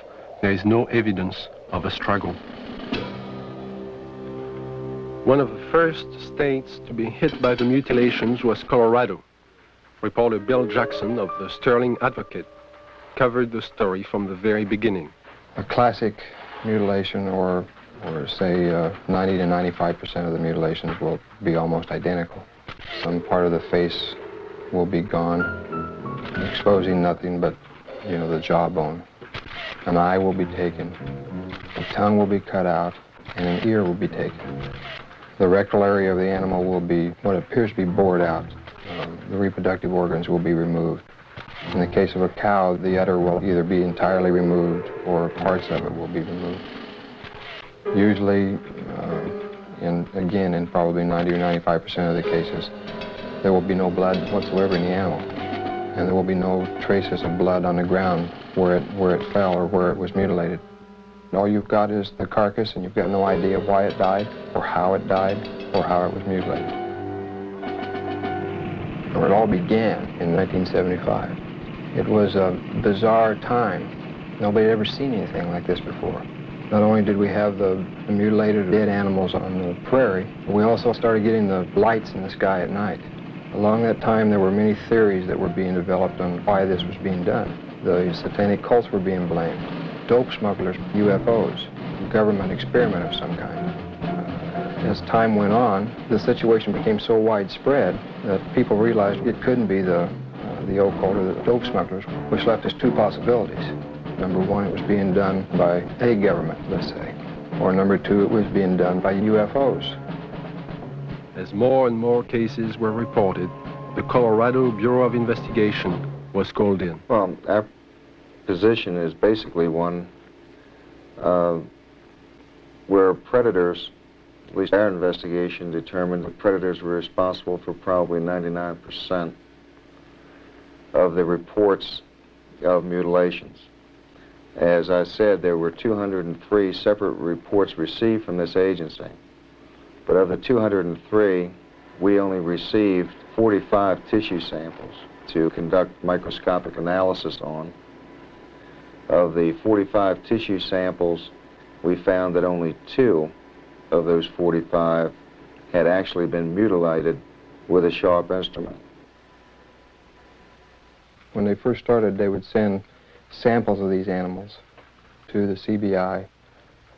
there is no evidence of a struggle. One of the first states to be hit by the mutilations was Colorado. Reporter Bill Jackson of the Sterling Advocate covered the story from the very beginning. A classic mutilation, or say 90 to 95% of the mutilations will be almost identical. Some part of the face will be gone, exposing nothing but the jawbone. An eye will be taken, the tongue will be cut out, and an ear will be taken. The rectal area of the animal will be what appears to be bored out. The reproductive organs will be removed. In the case of a cow, the udder will either be entirely removed or parts of it will be removed. Usually, in probably 90 or 95% of the cases, there will be no blood whatsoever in the animal. And there will be no traces of blood on the ground where it fell or where it was mutilated. All you've got is the carcass, and you've got no idea why it died, or how it died, or how it was mutilated. It all began in 1975. It was a bizarre time. Nobody had ever seen anything like this before. Not only did we have the mutilated dead animals on the prairie, but we also started getting the lights in the sky at night. Along that time, there were many theories that were being developed on why this was being done. The satanic cults were being blamed, dope smugglers, UFOs, a government experiment of some kind. As time went on, the situation became so widespread that people realized it couldn't be the occult or the dope smugglers, which left us two possibilities. Number one, it was being done by a government, let's say. Or number two, it was being done by UFOs. As more and more cases were reported, the Colorado Bureau of Investigation was called in. Well, our position is basically one where predators, at least our investigation determined that predators were responsible for probably 99% of the reports of mutilations. As I said, there were 203 separate reports received from this agency. But of the 203, we only received 45 tissue samples to conduct microscopic analysis on. Of the 45 tissue samples, we found that only 2 of those 45 had actually been mutilated with a sharp instrument. When they first started, they would send samples of these animals to the CBI,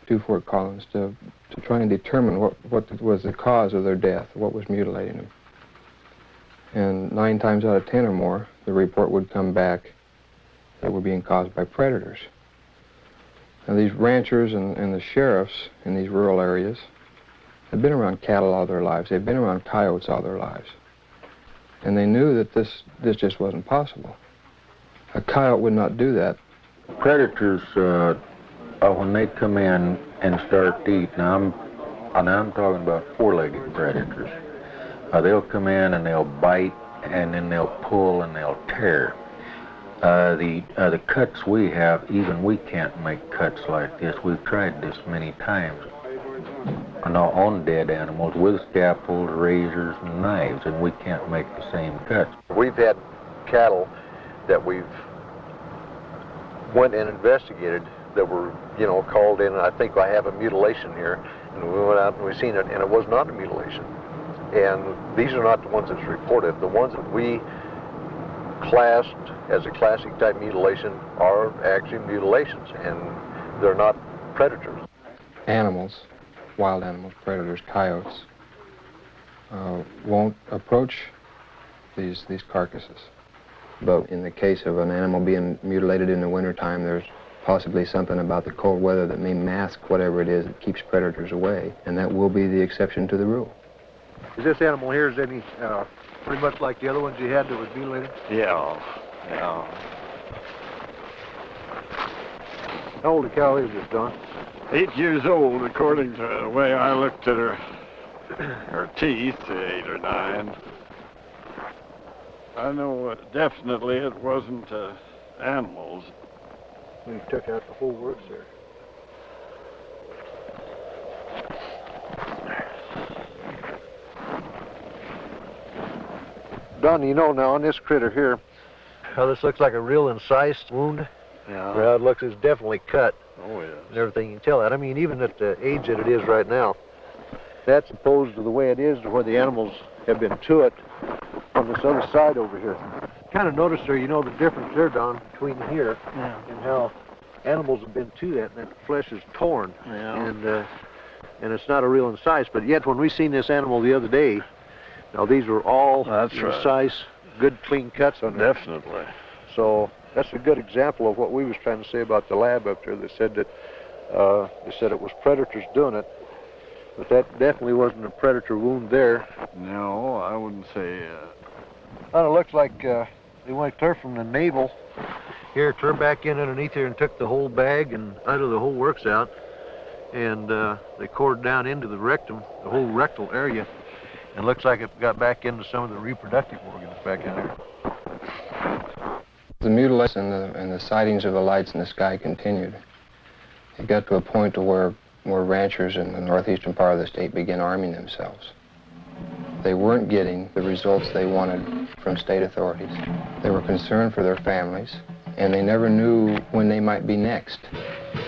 to Fort Collins, to try and determine what was the cause of their death, what was mutilating them. And 9 times out of 10 or more, the report would come back that were being caused by predators. Now, these ranchers and the sheriffs in these rural areas had been around cattle all their lives. They'd been around coyotes all their lives. And they knew that this just wasn't possible. A coyote would not do that. Predators, when they come in and start to eat, now I'm talking about 4-legged predators. They'll come in and they'll bite, and then they'll pull and they'll tear. The cuts we have, even we can't make cuts like this. We've tried this many times on dead animals with scalpels, razors, and knives, and we can't make the same cuts. We've had cattle that we've went and investigated that were, called in, and I think I have a mutilation here, and we went out and we seen it, and it was not a mutilation. And these are not the ones that's reported. The ones that we classed as a classic type mutilation are actually mutilations, and they're not predators. Animals, wild animals, predators, coyotes, won't approach these carcasses. But in the case of an animal being mutilated in the wintertime, there's possibly something about the cold weather that may mask whatever it is that keeps predators away, and that will be the exception to the rule. Is this animal here, is any pretty much like the other ones you had that was mutilated? Yeah. How old a cow is this, Don? 8 years old, according to the way I looked at her teeth, 8 or 9. I know definitely it wasn't animals. We took out the whole works there. Don, now on this critter here, how this looks like a real incised wound. Yeah. Well, it looks, it's definitely cut. Oh, yes. And everything, you can tell that. I mean, even at the age that it is right now, that's opposed to the way it is to where the animals have been to it on this other side over here. Kind of notice there, the difference there, Don, between here and how animals have been to that, and that flesh is torn. Yeah. And it's not a real incise, but yet when we seen this animal the other day, now these were all incise, good clean cuts on there. Definitely. So that's a good example of what we was trying to say about the lab up there. They said that it was predators doing it, but that definitely wasn't a predator wound there. No, I wouldn't say. Well, it looks like they went clear from the navel here, turned back in underneath here, and took the whole bag and out of the whole works out, and they cored down into the rectum, the whole rectal area, and looks like it got back into some of the reproductive organs back in there. The mutilation and the sightings of the lights in the sky continued. It got to a point to where ranchers in the northeastern part of the state began arming themselves. They weren't getting the results they wanted from state authorities. They were concerned for their families, and they never knew when they might be next.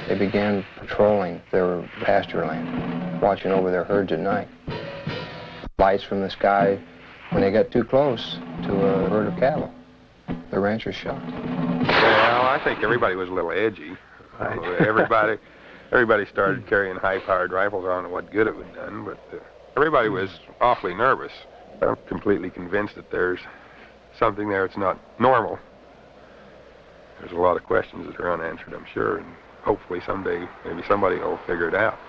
They began patrolling their pasture land, watching over their herds at night. Lights from the sky, when they got too close to a herd of cattle, the ranchers shot. Well, I think everybody was a little edgy. Everybody started carrying high-powered rifles. I don't know what good it would have done, but everybody was awfully nervous. I'm completely convinced that there's something there that's not normal. There's a lot of questions that are unanswered, I'm sure, and hopefully someday maybe somebody will figure it out.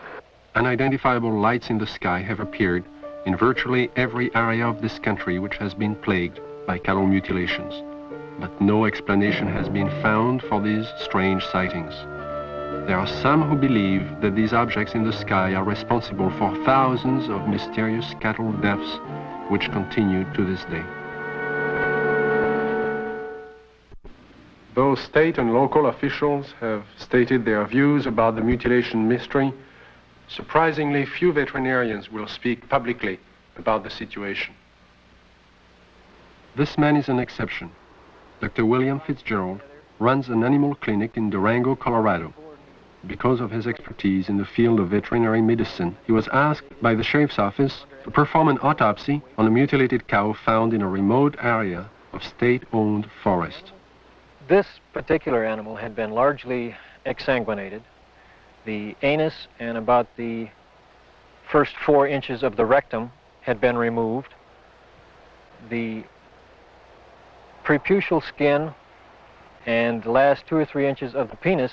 Unidentifiable lights in the sky have appeared in virtually every area of this country which has been plagued by cattle mutilations. But no explanation has been found for these strange sightings. There are some who believe that these objects in the sky are responsible for thousands of mysterious cattle deaths which continue to this day. Though state and local officials have stated their views about the mutilation mystery, surprisingly few veterinarians will speak publicly about the situation. This man is an exception. Dr. William Fitzgerald runs an animal clinic in Durango, Colorado. Because of his expertise in the field of veterinary medicine, he was asked by the sheriff's office to perform an autopsy on a mutilated cow found in a remote area of state-owned forest. This particular animal had been largely exsanguinated. The anus and about the first 4 inches of the rectum had been removed. The preputial skin and the last 2 or 3 inches of the penis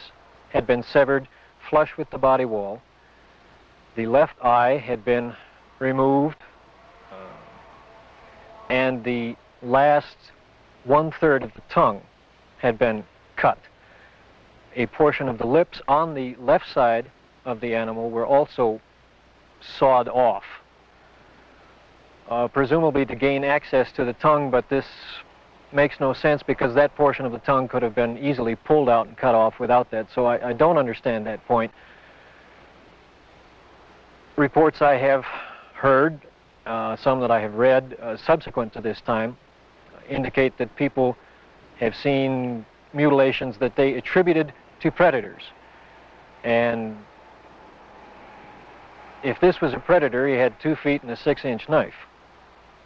had been severed flush with the body wall. The left eye had been removed, and the last 1/3 of the tongue had been cut. A portion of the lips on the left side of the animal were also sawed off, presumably to gain access to the tongue, but this makes no sense because that portion of the tongue could have been easily pulled out and cut off without that, so I don't understand that point. Reports I have heard, some that I have read subsequent to this time, indicate that people have seen mutilations that they attributed to predators. And if this was a predator, he had 2 feet and a 6-inch knife,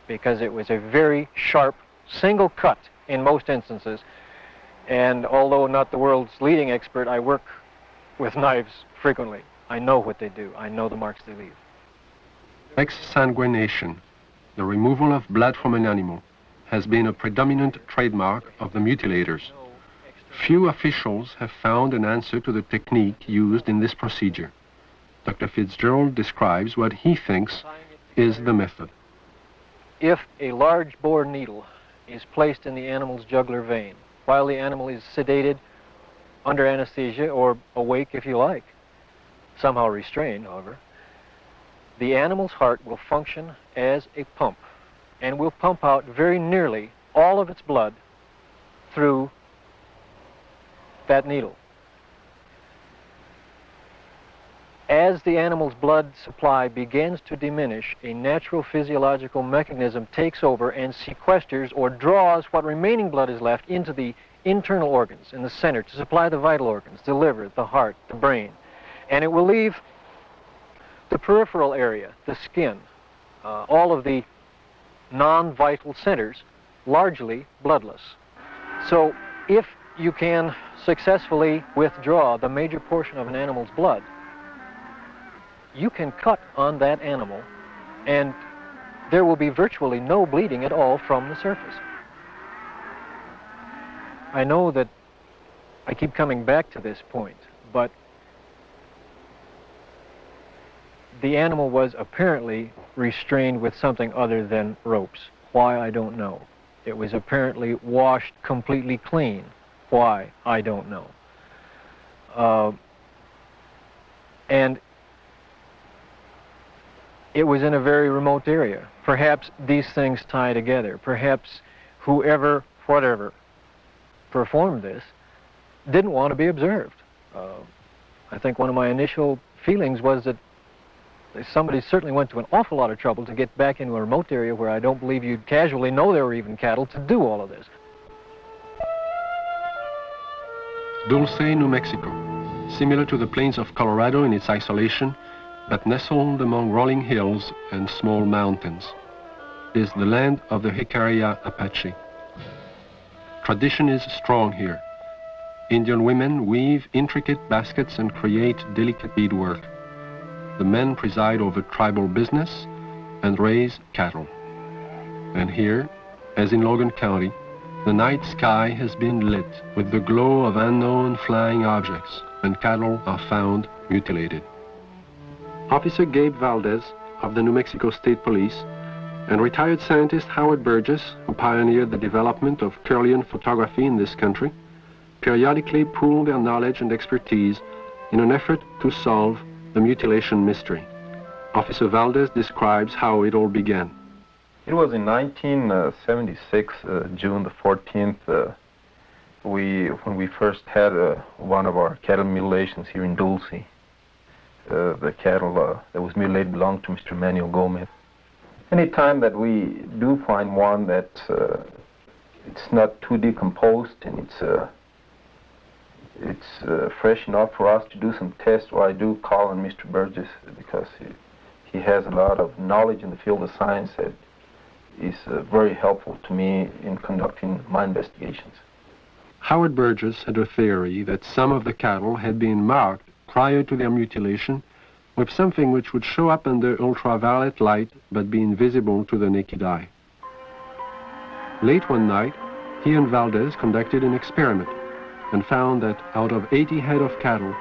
because it was a very sharp single cut in most instances. And although not the world's leading expert, I work with knives frequently. I know what they do. I know the marks they leave. Exsanguination, the removal of blood from an animal, has been a predominant trademark of the mutilators. Few officials have found an answer to the technique used in this procedure. Dr. Fitzgerald describes what he thinks is the method. If a large bore needle is placed in the animal's jugular vein while the animal is sedated, under anesthesia, or awake if you like, somehow restrained, however, the animal's heart will function as a pump and will pump out very nearly all of its blood through that needle. As the animal's blood supply begins to diminish, a natural physiological mechanism takes over and sequesters or draws what remaining blood is left into the internal organs in the center to supply the vital organs, the liver, the heart, the brain. And it will leave the peripheral area, the skin, all of the non-vital centers, largely bloodless. So if you can successfully withdraw the major portion of an animal's blood, you can cut on that animal and there will be virtually no bleeding at all from the surface. I know that I keep coming back to this point, but the animal was apparently restrained with something other than ropes. Why, I don't know. It was apparently washed completely clean. Why, I don't know. And it was in a very remote area. Perhaps these things tie together. Perhaps whoever, whatever, performed this didn't want to be observed. I think one of my initial feelings was that somebody certainly went to an awful lot of trouble to get back into a remote area where I don't believe you'd casually know there were even cattle to do all of this. Dulce, New Mexico, similar to the plains of Colorado in its isolation, but nestled among rolling hills and small mountains, is the land of the Jicarilla Apache. Tradition is strong here. Indian women weave intricate baskets and create delicate beadwork. The men preside over tribal business and raise cattle. And here, as in Logan County, the night sky has been lit with the glow of unknown flying objects, and cattle are found mutilated. Officer Gabe Valdez of the New Mexico State Police and retired scientist Howard Burgess, who pioneered the development of Kirlian photography in this country, periodically pool their knowledge and expertise in an effort to solve the mutilation mystery. Officer Valdez describes how it all began. It was in 1976, June the 14th, when we first had one of our cattle mutilations here in Dulce. The cattle that was mutilated belonged to Mr. Manuel Gomez. Any time that we do find one that it's not too decomposed and it's it's fresh enough for us to do some tests. Well, I do call on Mr. Burgess because he has a lot of knowledge in the field of science that is very helpful to me in conducting my investigations. Howard Burgess had a theory that some of the cattle had been marked prior to their mutilation with something which would show up under ultraviolet light but be invisible to the naked eye. Late one night, he and Valdez conducted an experiment and found that out of 80 head of cattle,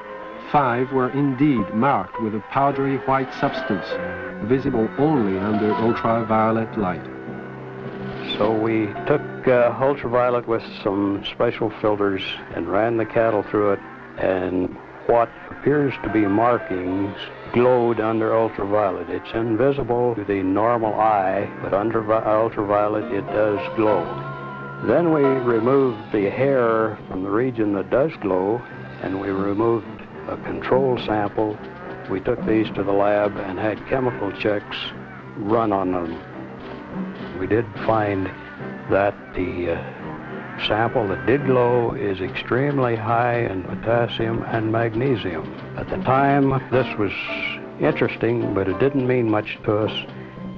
5 were indeed marked with a powdery white substance, visible only under ultraviolet light. So we took ultraviolet with some special filters and ran the cattle through it, and what appears to be markings glowed under ultraviolet. It's invisible to the normal eye, but under ultraviolet it does glow. Then we removed the hair from the region that does glow, and we removed a control sample. We took these to the lab and had chemical checks run on them. We did find that the sample that did glow is extremely high in potassium and magnesium. At the time, this was interesting, but it didn't mean much to us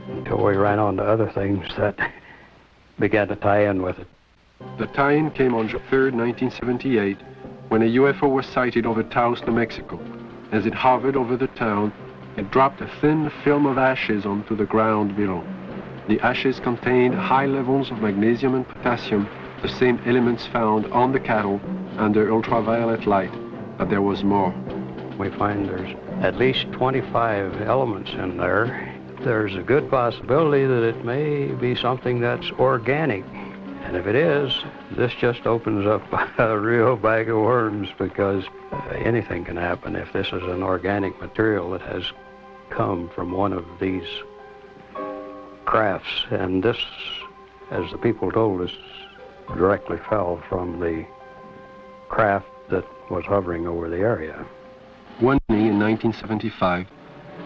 until we ran on to other things that began to tie in with it. The tie-in came on June 3rd, 1978, when a UFO was sighted over Taos, New Mexico. As it hovered over the town, it dropped a thin film of ashes onto the ground below. The ashes contained high levels of magnesium and potassium, the same elements found on the cattle under ultraviolet light, but there was more. We find there's at least 25 elements in there. There's a good possibility that it may be something that's organic. And if it is, this just opens up a real bag of worms, because anything can happen if this is an organic material that has come from one of these crafts. And this, as the people told us, directly fell from the craft that was hovering over the area. One evening in 1975,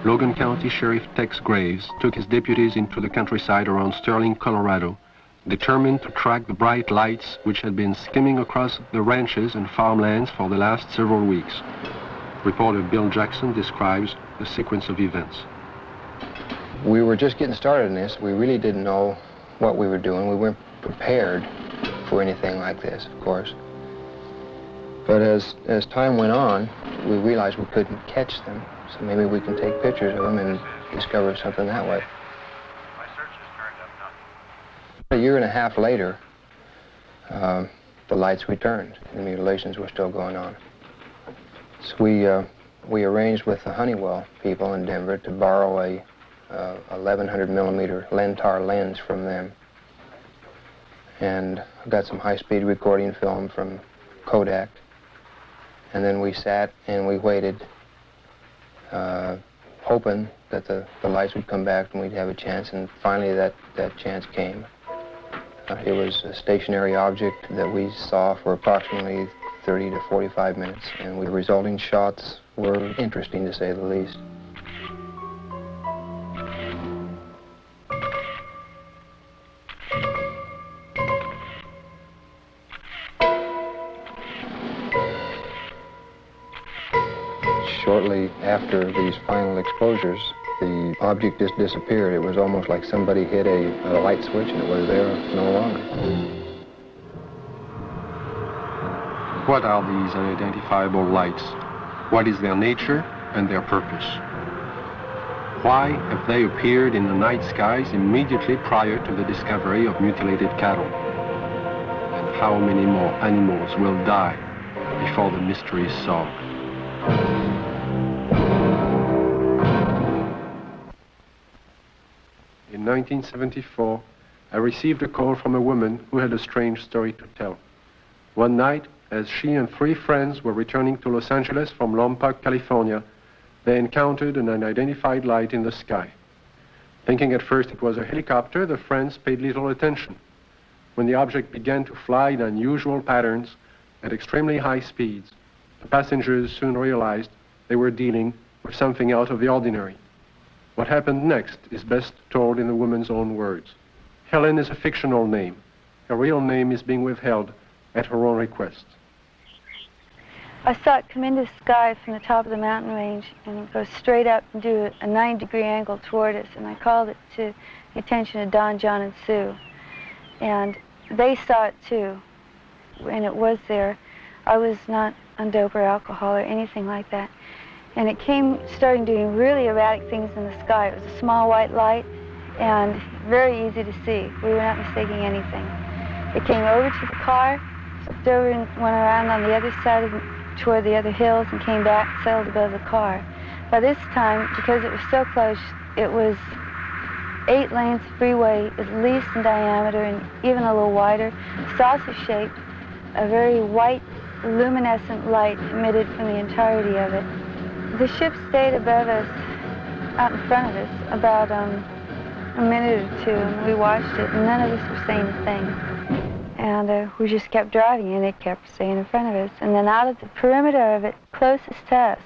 Logan County Sheriff Tex Graves took his deputies into the countryside around Sterling, Colorado, determined to track the bright lights which had been skimming across the ranches and farmlands for the last several weeks. Reporter Bill Jackson describes the sequence of events. We were just getting started in this. We really didn't know what we were doing. We weren't prepared for anything like this, of course. But as time went on, we realized we couldn't catch them, so maybe we can take pictures of them and discover something that way. A year and a half later, the lights returned. The mutilations were still going on. So we arranged with the Honeywell people in Denver to borrow a 1100 millimeter Lentar lens from them. And got some high-speed recording film from Kodak. And then we sat and we waited, hoping that the lights would come back and we'd have a chance, and finally that chance came. It was a stationary object that we saw for approximately 30 to 45 minutes, and the resulting shots were interesting, to say the least. Shortly after these final exposures, the object just disappeared. It was almost like somebody hit a light switch and it was there no longer. What are these unidentifiable lights? What is their nature and their purpose? Why have they appeared in the night skies immediately prior to the discovery of mutilated cattle? And how many more animals will die before the mystery is solved? In 1974, I received a call from a woman who had a strange story to tell. One night, as she and 3 friends were returning to Los Angeles from Lompoc, California, they encountered an unidentified light in the sky. Thinking at first it was a helicopter, the friends paid little attention. When the object began to fly in unusual patterns at extremely high speeds, the passengers soon realized they were dealing with something out of the ordinary. What happened next is best told in the woman's own words. Helen is a fictional name. Her real name is being withheld at her own request. I saw it come into the sky from the top of the mountain range and go straight up and do a 9-degree angle toward us, and I called it to the attention of Don, John, and Sue. And they saw it too, and it was there. I was not on dope or alcohol or anything like that. And it came, starting doing really erratic things in the sky. It was a small white light and very easy to see. We were not mistaking anything. It came over to the car, flipped over and went around on the other side toward the other hills and came back, settled above the car. By this time, because it was so close, it was 8 lanes of freeway, at least in diameter and even a little wider, saucer-shaped, a very white, luminescent light emitted from the entirety of it. The ship stayed above us, out in front of us, about a minute or two, and we watched it, and none of us were saying a thing. And we just kept driving, and it kept staying in front of us. And then out of the perimeter of it, closest to us,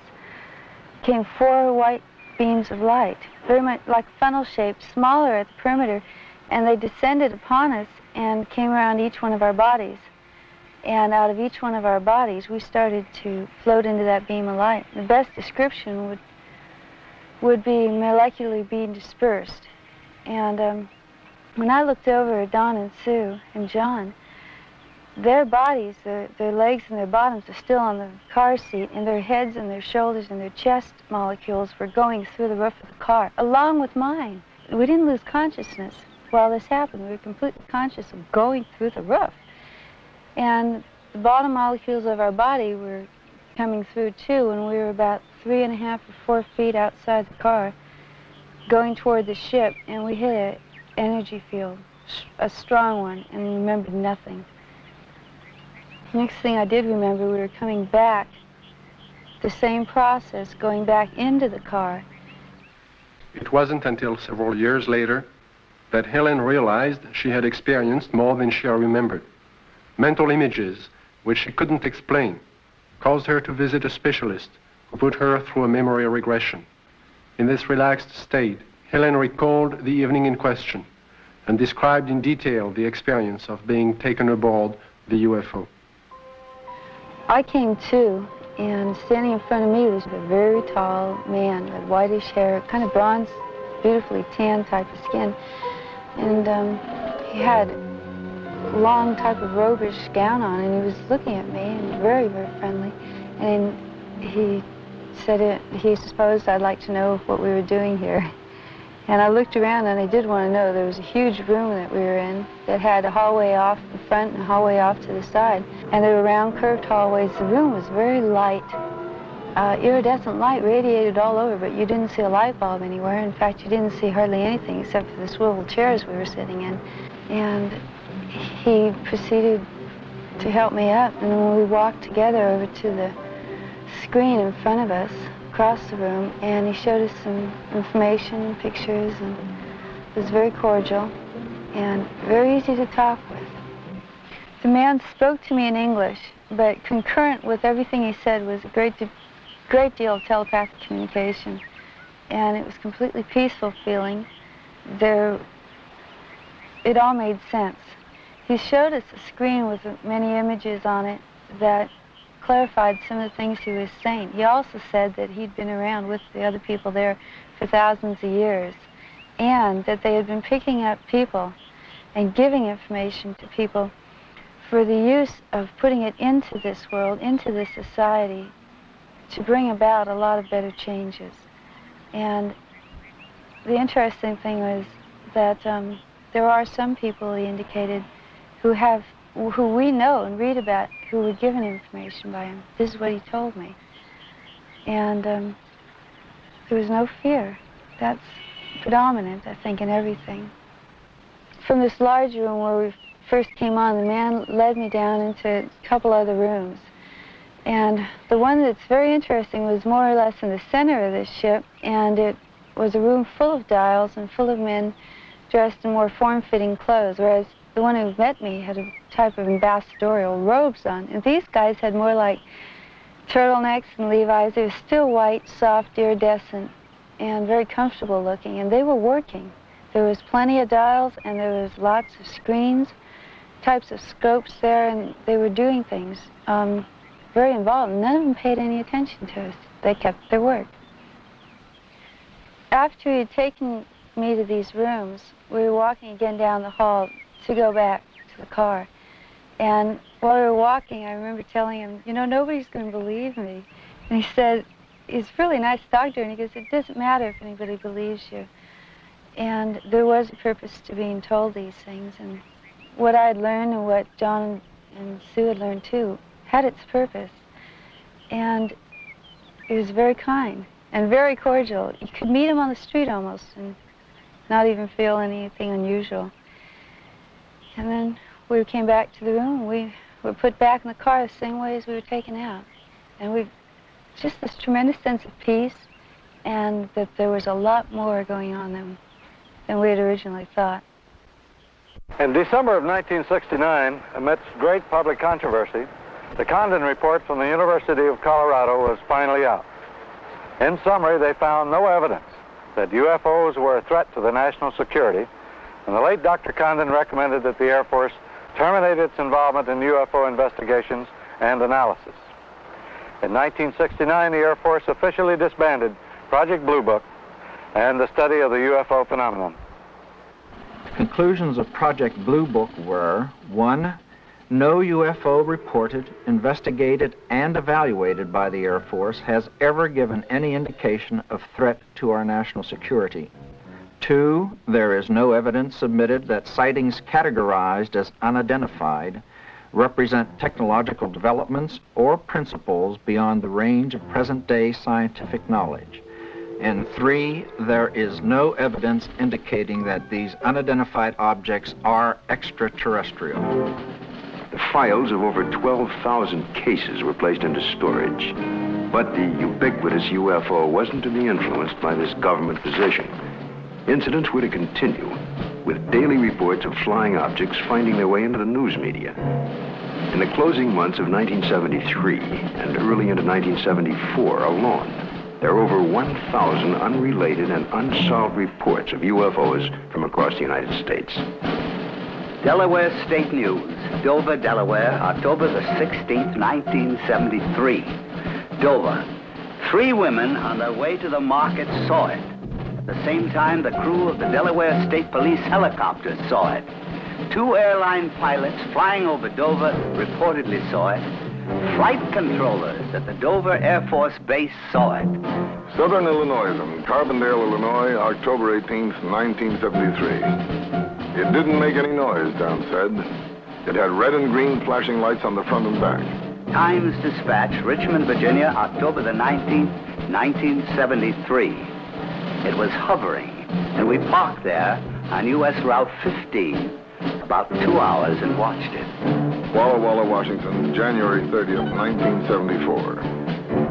came 4 white beams of light, very much like funnel-shaped, smaller at the perimeter, and they descended upon us and came around each one of our bodies. And out of each one of our bodies, we started to float into that beam of light. The best description would be molecularly being dispersed. And when I looked over at Don and Sue and John, their bodies, their legs and their bottoms are still on the car seat, and their heads and their shoulders and their chest molecules were going through the roof of the car, along with mine. We didn't lose consciousness while this happened. We were completely conscious of going through the roof. And the bottom molecules of our body were coming through too, and we were about 3.5 or 4 feet outside the car, going toward the ship, and we hit an energy field, a strong one, and remembered nothing. Next thing I did remember, we were coming back, the same process, going back into the car. It wasn't until several years later that Helen realized she had experienced more than she remembered. Mental images, which she couldn't explain, caused her to visit a specialist who put her through a memory regression. In this relaxed state, Helen recalled the evening in question and described in detail the experience of being taken aboard the UFO. I came to, and standing in front of me was a very tall man with whitish hair, kind of bronze, beautifully tan type of skin. And he had a long type of robish gown on, and he was looking at me, and very, very friendly. And he said he supposed I'd like to know what we were doing here. And I looked around, and I did want to know. There was a huge room that we were in that had a hallway off the front and a hallway off to the side. And there were round, curved hallways. The room was very light. Iridescent light radiated all over, but you didn't see a light bulb anywhere. In fact, you didn't see hardly anything except for the swivel chairs we were sitting in. And he proceeded to help me up. And then we walked together over to the screen in front of us, across the room, and he showed us some information and pictures, and it was very cordial and very easy to talk with. The man spoke to me in English, but concurrent with everything he said was a great deal of telepathic communication, and it was completely peaceful feeling. It all made sense. He showed us a screen with many images on it that clarified some of the things he was saying. He also said that he'd been around with the other people there for thousands of years, and that they had been picking up people and giving information to people for the use of putting it into this world, into this society, to bring about a lot of better changes. And the interesting thing was that there are some people, he indicated, who we know and read about, who were given information by him. This is what he told me. And there was no fear. That's predominant, I think, in everything. From this large room where we first came on, the man led me down into a couple other rooms. And the one that's very interesting was more or less in the center of this ship, and it was a room full of dials and full of men dressed in more form-fitting clothes, whereas the one who met me had a type of ambassadorial robes on. And these guys had more like turtlenecks and Levi's. They were still white, soft, iridescent, and very comfortable looking. And they were working. There was plenty of dials, and there was lots of screens, types of scopes there, and they were doing things very involved. None of them paid any attention to us. They kept their word. After he had taken me to these rooms, we were walking again down the hall to go back to the car. And while we were walking, I remember telling him, you know, nobody's going to believe me. And he said, he's a really nice doctor, and he goes, it doesn't matter if anybody believes you. And there was a purpose to being told these things, and what I had learned and what John and Sue had learned too had its purpose. And he was very kind and very cordial. You could meet him on the street almost and not even feel anything unusual. And then we came back to the room, and we were put back in the car the same way as we were taken out. And we just this tremendous sense of peace, and that there was a lot more going on than we had originally thought. In December of 1969, amidst great public controversy, the Condon report from the University of Colorado was finally out. In summary, they found no evidence that UFOs were a threat to the national security, and the late Dr. Condon recommended that the Air Force terminate its involvement in UFO investigations and analysis. In 1969, the Air Force officially disbanded Project Blue Book and the study of the UFO phenomenon. Conclusions of Project Blue Book were: 1. No UFO reported, investigated, and evaluated by the Air Force has ever given any indication of threat to our national security. 2. There is no evidence submitted that sightings categorized as unidentified represent technological developments or principles beyond the range of present-day scientific knowledge. And 3, there is no evidence indicating that these unidentified objects are extraterrestrial. The files of over 12,000 cases were placed into storage. But the ubiquitous UFO wasn't to be influenced by this government position. Incidents were to continue, with daily reports of flying objects finding their way into the news media. In the closing months of 1973 and early into 1974 alone, there are over 1,000 unrelated and unsolved reports of UFOs from across the United States. Delaware State News, Dover, Delaware, October the 16th, 1973. Dover. 3 women on their way to the market saw it. At the same time, the crew of the Delaware State Police helicopter saw it. 2 airline pilots flying over Dover reportedly saw it. Flight controllers at the Dover Air Force Base saw it. Southern Illinois and Carbondale, Illinois, October 18th, 1973. It didn't make any noise, Don said. It had red and green flashing lights on the front and back. Times Dispatch, Richmond, Virginia, October the 19th, 1973. It was hovering, and we parked there on U.S. Route 15, about 2 hours, and watched it. Walla Walla, Washington, January 30th, 1974.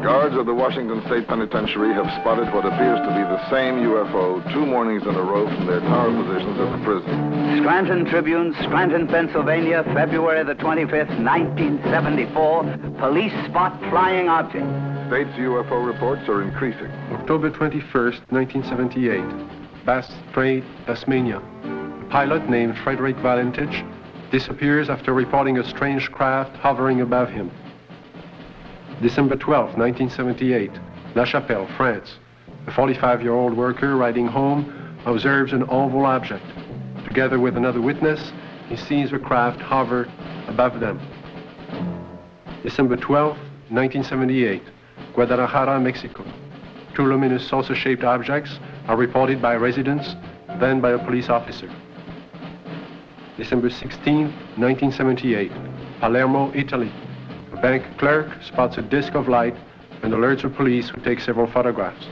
Guards of the Washington State Penitentiary have spotted what appears to be the same UFO 2 mornings in a row from their tower positions at the prison. Scranton Tribune, Scranton, Pennsylvania, February the 25th, 1974. Police spot flying object. State's UFO reports are increasing. October 21st, 1978. Bass Strait, Tasmania. A pilot named Frederick Valentich disappears after reporting a strange craft hovering above him. December 12, 1978, La Chapelle, France. A 45-year-old worker riding home observes an oval object. Together with another witness, he sees the craft hover above them. December 12, 1978, Guadalajara, Mexico. 2 luminous saucer-shaped objects are reported by residents, then by a police officer. December 16, 1978, Palermo, Italy. A bank clerk spots a disc of light and alerts the police, who take several photographs.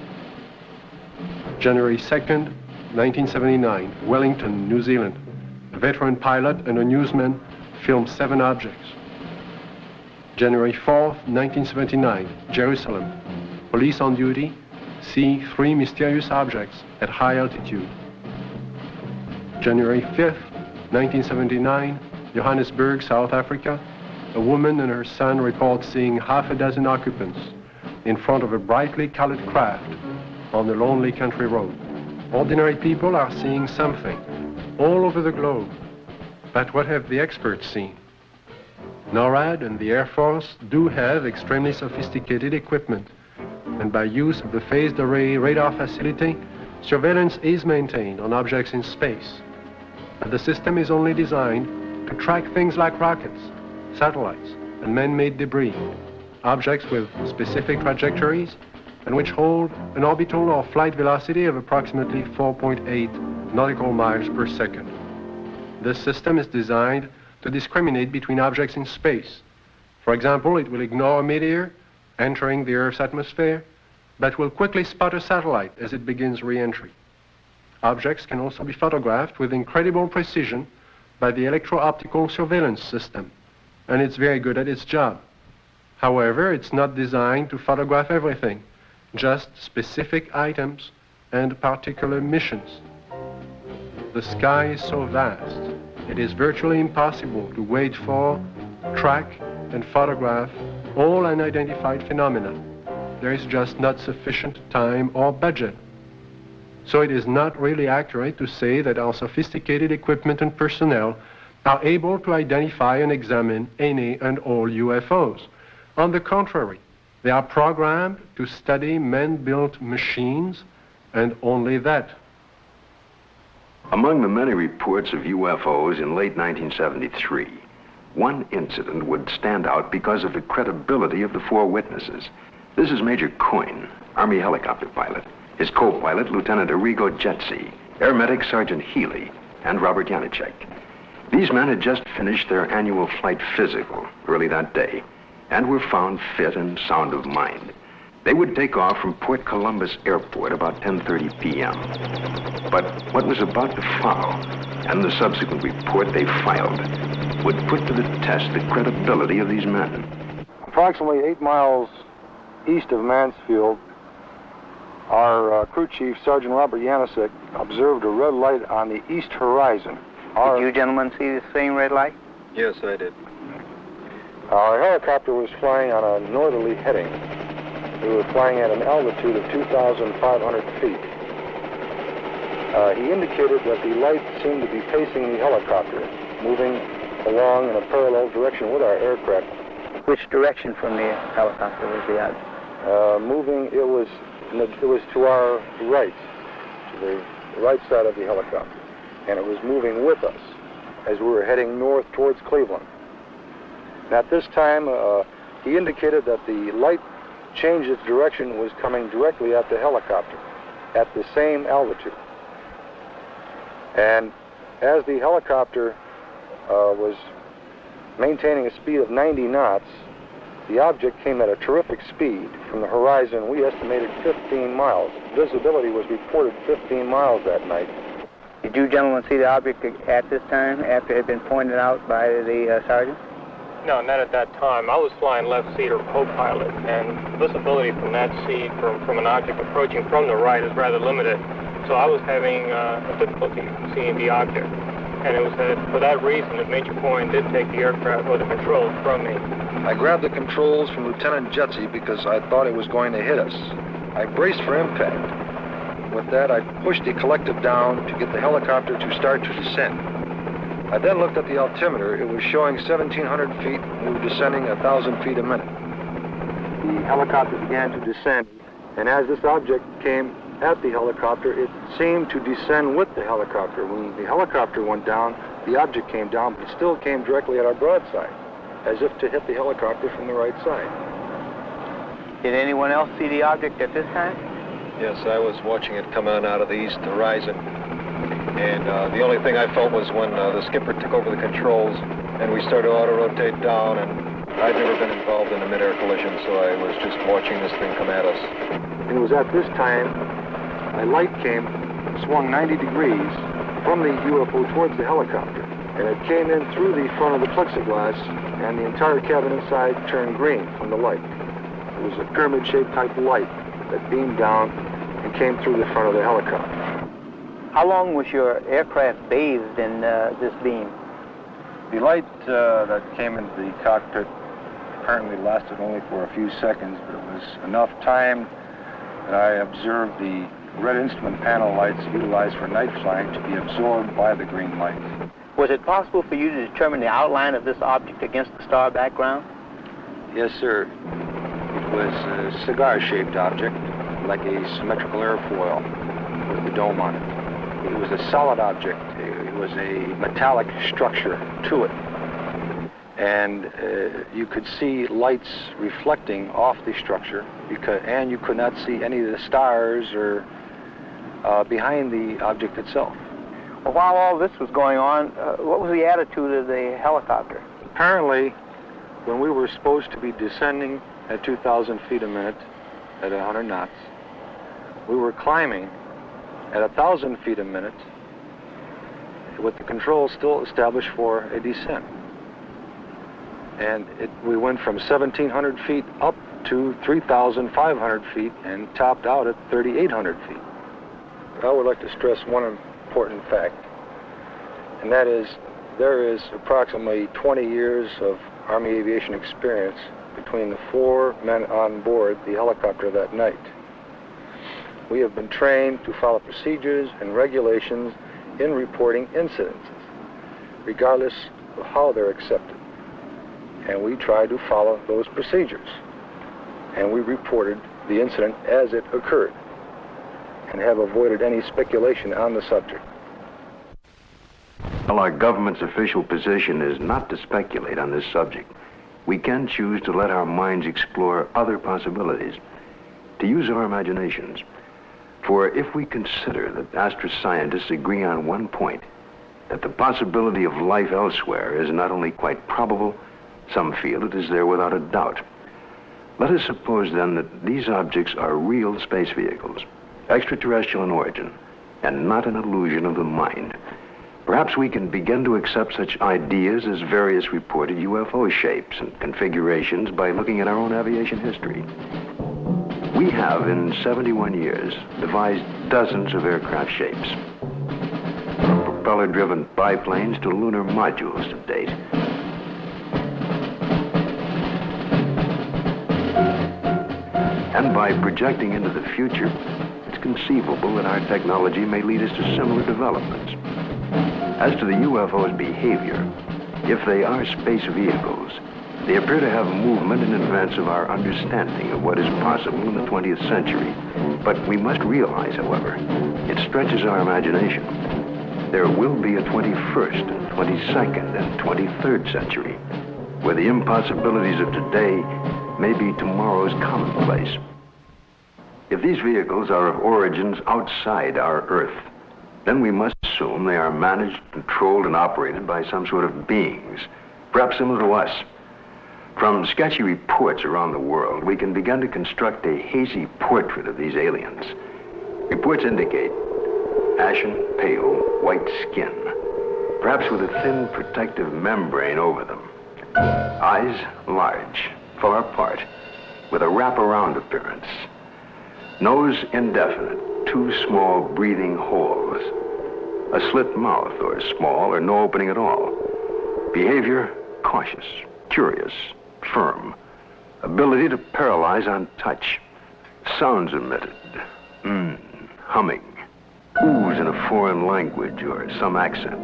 January 2nd, 1979, Wellington, New Zealand. A veteran pilot and a newsman film 7 objects. January 4th, 1979, Jerusalem. Police on duty see 3 mysterious objects at high altitude. January 5th, 1979, Johannesburg, South Africa. A woman and her son report seeing half a dozen occupants in front of a brightly colored craft on the lonely country road. Ordinary people are seeing something all over the globe. But what have the experts seen? NORAD and the Air Force do have extremely sophisticated equipment, and by use of the phased array radar facility, surveillance is maintained on objects in space. But the system is only designed to track things like rockets, satellites, and man-made debris, objects with specific trajectories and which hold an orbital or flight velocity of approximately 4.8 nautical miles per second. This system is designed to discriminate between objects in space. For example, it will ignore a meteor entering the Earth's atmosphere, but will quickly spot a satellite as it begins re-entry. Objects can also be photographed with incredible precision by the electro-optical surveillance system, and it's very good at its job. However, it's not designed to photograph everything, just specific items and particular missions. The sky is so vast, it is virtually impossible to wait for, track, and photograph all unidentified phenomena. There is just not sufficient time or budget. So it is not really accurate to say that our sophisticated equipment and personnel are able to identify and examine any and all UFOs. On the contrary, they are programmed to study man-built machines, and only that. Among the many reports of UFOs in late 1973, one incident would stand out because of the credibility of the four witnesses. This is Major Coyne, Army helicopter pilot, his co-pilot, Lieutenant Arrigo Jetsi, Air Medic Sergeant Healy, and Robert Janicek. These men had just finished their annual flight physical early that day and were found fit and sound of mind. They would take off from Port Columbus Airport about 10:30 p.m. But what was about to follow, and the subsequent report they filed, would put to the test the credibility of these men. Approximately 8 miles east of Mansfield, our crew chief, Sergeant Robert Janicek, observed a red light on the east horizon. Did you gentlemen see the same red light? Yes, I did. Our helicopter was flying on a northerly heading. We were flying at an altitude of 2,500 feet. He indicated that the light seemed to be pacing the helicopter, moving along in a parallel direction with our aircraft. Which direction from the helicopter was the object? Moving, it was to our right, to the right side of the helicopter, and it was moving with us as we were heading north towards Cleveland. And at this time, he indicated that the light changed its direction, was coming directly at the helicopter at the same altitude. And as the helicopter was maintaining a speed of 90 knots, the object came at a terrific speed from the horizon. We estimated 15 miles. Visibility was reported 15 miles that night. Did you gentlemen see the object at this time, after it had been pointed out by the sergeant? No, not at that time. I was flying left seat or co-pilot, and visibility from that seat from an object approaching from the right is rather limited. So I was having difficulty seeing the object. And it was for that reason that Major Coyne did take the aircraft or the controls from me. I grabbed the controls from Lieutenant Jetsi because I thought it was going to hit us. I braced for impact. With that, I pushed the collective down to get the helicopter to start to descend. I then looked at the altimeter. It was showing 1,700 feet, and we were descending 1,000 feet a minute. The helicopter began to descend, and as this object came at the helicopter, it seemed to descend with the helicopter. When the helicopter went down, the object came down, but it still came directly at our broadside, as if to hit the helicopter from the right side. Did anyone else see the object at this time? Yes, I was watching it come on out of the east horizon. And the only thing I felt was when the skipper took over the controls and we started to auto-rotate down, and I'd never been involved in a mid-air collision, so I was just watching this thing come at us. It was at this time a light came, swung 90 degrees from the UFO towards the helicopter, and it came in through the front of the plexiglass, and the entire cabin inside turned green from the light. It was a pyramid-shaped type light that beamed down and came through the front of the helicopter. How long was your aircraft bathed in this beam? The light that came into the cockpit apparently lasted only for a few seconds, but it was enough time that I observed the red instrument panel lights utilized for night flying to be absorbed by the green light. Was it possible for you to determine the outline of this object against the star background? Yes, sir. It was a cigar-shaped object, like a symmetrical airfoil with the dome on it. It was a solid object. It was a metallic structure to it. And you could see lights reflecting off the structure, and you could not see any of the stars or behind the object itself. Well, while all this was going on, what was the attitude of the helicopter? Apparently, when we were supposed to be descending at 2,000 feet a minute at 100 knots, we were climbing at 1,000 feet a minute with the controls still established for a descent. And we went from 1,700 feet up to 3,500 feet and topped out at 3,800 feet. I would like to stress one important fact, and that is there is approximately 20 years of Army aviation experience between the 4 men on board the helicopter that night. We have been trained to follow procedures and regulations in reporting incidences, regardless of how they're accepted. And we tried to follow those procedures. And we reported the incident as it occurred and have avoided any speculation on the subject. While our government's official position is not to speculate on this subject, we can choose to let our minds explore other possibilities, to use our imaginations. For if we consider that astroscientists agree on one point, that the possibility of life elsewhere is not only quite probable, some feel it is there without a doubt. Let us suppose then that these objects are real space vehicles, extraterrestrial in origin, and not an illusion of the mind. Perhaps we can begin to accept such ideas as various reported UFO shapes and configurations by looking at our own aviation history. We have, in 71 years, devised dozens of aircraft shapes, from propeller-driven biplanes to lunar modules to date. And by projecting into the future, it's conceivable that our technology may lead us to similar developments. As to the UFO's behavior, if they are space vehicles, they appear to have movement in advance of our understanding of what is possible in the 20th century. But we must realize, however, it stretches our imagination. There will be a 21st and 22nd and 23rd century, where the impossibilities of today may be tomorrow's commonplace. If these vehicles are of origins outside our Earth, then we must assume they are managed, controlled, and operated by some sort of beings, perhaps similar to us. From sketchy reports around the world, we can begin to construct a hazy portrait of these aliens. Reports indicate ashen, pale, white skin, perhaps with a thin protective membrane over them. Eyes large, far apart, with a wraparound appearance. Nose indefinite, 2 small breathing holes. A slit mouth, or small, or no opening at all. Behavior, cautious, curious, firm. Ability to paralyze on touch. Sounds emitted. Humming. Oohs in a foreign language or some accent.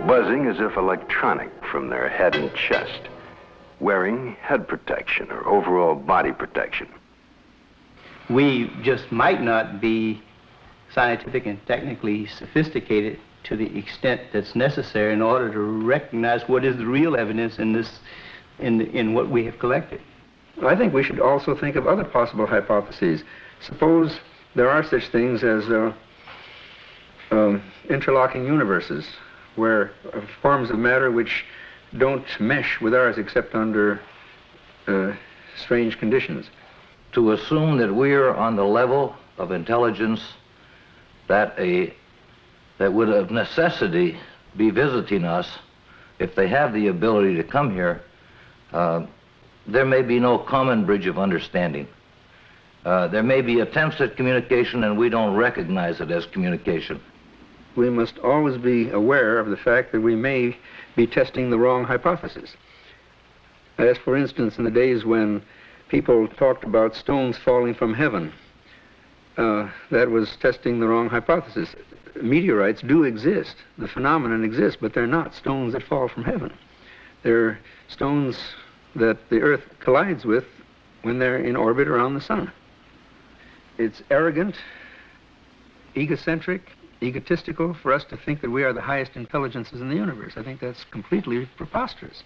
Buzzing as if electronic from their head and chest. Wearing head protection or overall body protection. We just might not be scientific and technically sophisticated to the extent that's necessary in order to recognize what is the real evidence in this, in what we have collected. I think we should also think of other possible hypotheses. Suppose there are such things as interlocking universes, where forms of matter which don't mesh with ours except under strange conditions. To assume that we're on the level of intelligence that would of necessity be visiting us, if they have the ability to come here, there may be no common bridge of understanding. There may be attempts at communication and we don't recognize it as communication. We must always be aware of the fact that we may be testing the wrong hypothesis. As for instance, in the days when people talked about stones falling from heaven, that was testing the wrong hypothesis. meteorites do exist. The phenomenon exists, but they're not stones that fall from heaven. They're stones that the Earth collides with when they're in orbit around the sun. It's arrogant, egocentric, egotistical for us to think that we are the highest intelligences in the universe. I think that's completely preposterous.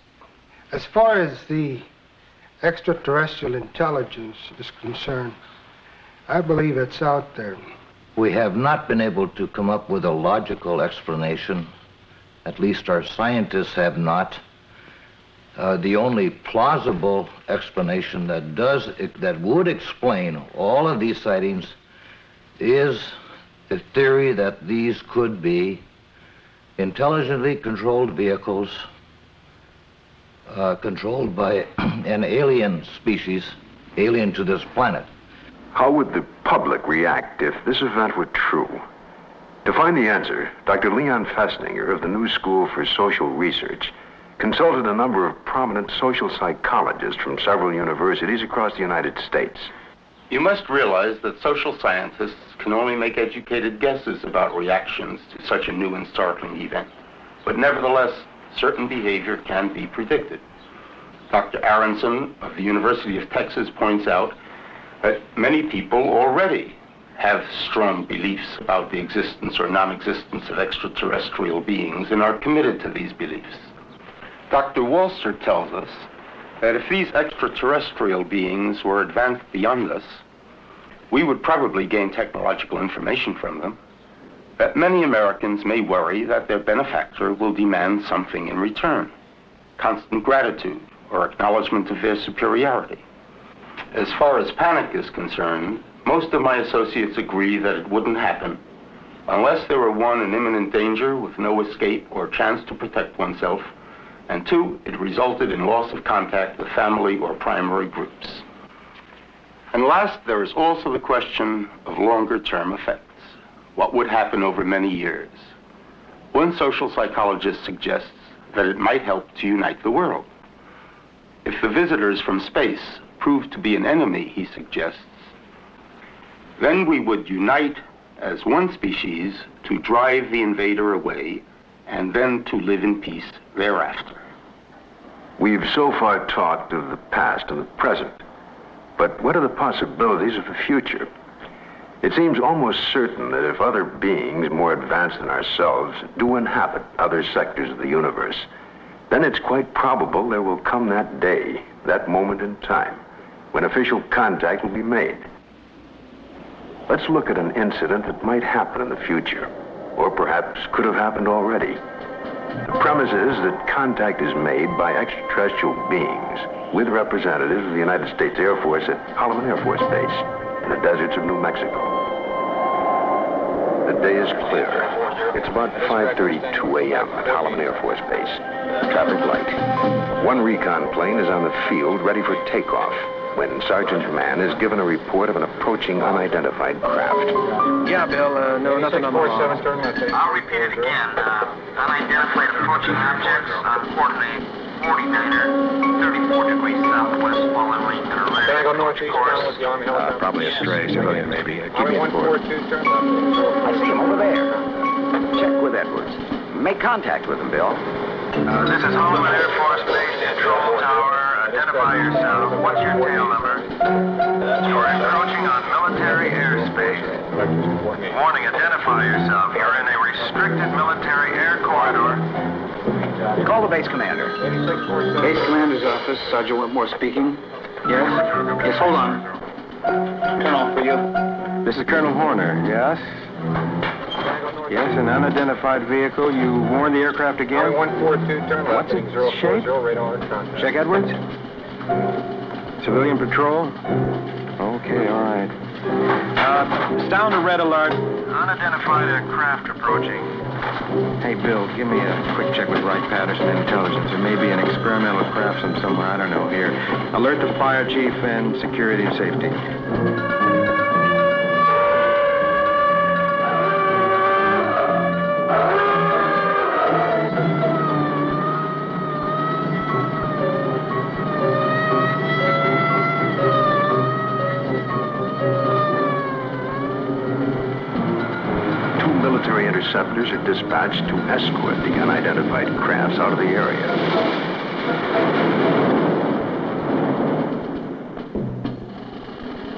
As far as the extraterrestrial intelligence is concerned, I believe it's out there. We have not been able to come up with a logical explanation. At least our scientists have not. The only plausible explanation that would explain all of these sightings is the theory that these could be intelligently controlled vehicles controlled by an alien species, alien to this planet. How would the public react if this event were true? To find the answer, Dr. Leon Festinger of the New School for Social Research consulted a number of prominent social psychologists from several universities across the United States. You must realize that social scientists can only make educated guesses about reactions to such a new and startling event. But nevertheless, certain behavior can be predicted. Dr. Aronson of the University of Texas points out that many people already have strong beliefs about the existence or non-existence of extraterrestrial beings and are committed to these beliefs. Dr. Walser tells us that if these extraterrestrial beings were advanced beyond us, we would probably gain technological information from them, that many Americans may worry that their benefactor will demand something in return, constant gratitude or acknowledgement of their superiority. As far as panic is concerned, most of my associates agree that it wouldn't happen unless there were, one, an imminent danger with no escape or chance to protect oneself, and two, it resulted in loss of contact with family or primary groups. And last, there is also the question of longer-term effects. What would happen over many years? One social psychologist suggests that it might help to unite the world. If the visitors from space prove to be an enemy, he suggests, then we would unite as one species to drive the invader away and then to live in peace thereafter. We've so far talked of the past and the present, but what are the possibilities of the future? It seems almost certain that if other beings more advanced than ourselves do inhabit other sectors of the universe, then it's quite probable there will come that day, that moment in time, when official contact will be made. Let's look at an incident that might happen in the future, or perhaps could have happened already. The premise is that contact is made by extraterrestrial beings with representatives of the United States Air Force at Holloman Air Force Base in the deserts of New Mexico. The day is clear. It's about 5:32 a.m. at Holloman Air Force Base. Traffic light. One recon plane is on the field ready for takeoff when Sergeant Mann is given a report of an approaching unidentified craft. Yeah, Bill, no, nothing on the wall. I'll repeat it again. Unidentified approaching objects on coordinate 49er, 34 degrees southwest, following Lincoln Array. Can I go northeast now with the Army helicopter? Probably a stray civilian, maybe. Keep me informed. I see him over there. Check with Edwards. Make contact with him, Bill. This is Holloman Air Force Base Control Tower. Identify yourself. What's your tail number? You're encroaching on military airspace. Warning, identify yourself. You're in a restricted military air corridor. Call the base commander. Base commander's office, Sergeant Whitmore speaking. Yes? Yes, hold on. Colonel, for you. This is Colonel Horner, yes? Yes, an unidentified vehicle. You warned the aircraft again? 142, turn left. What's its shape? Check Edwards. Civilian patrol? Okay, all right. Sound a red alert. Unidentified aircraft approaching. Hey, Bill, give me a quick check with Wright Patterson Intelligence. There may be an experimental craft from somewhere, I don't know, here. Alert the fire chief and security and safety. military interceptors are dispatched to escort the unidentified crafts out of the area.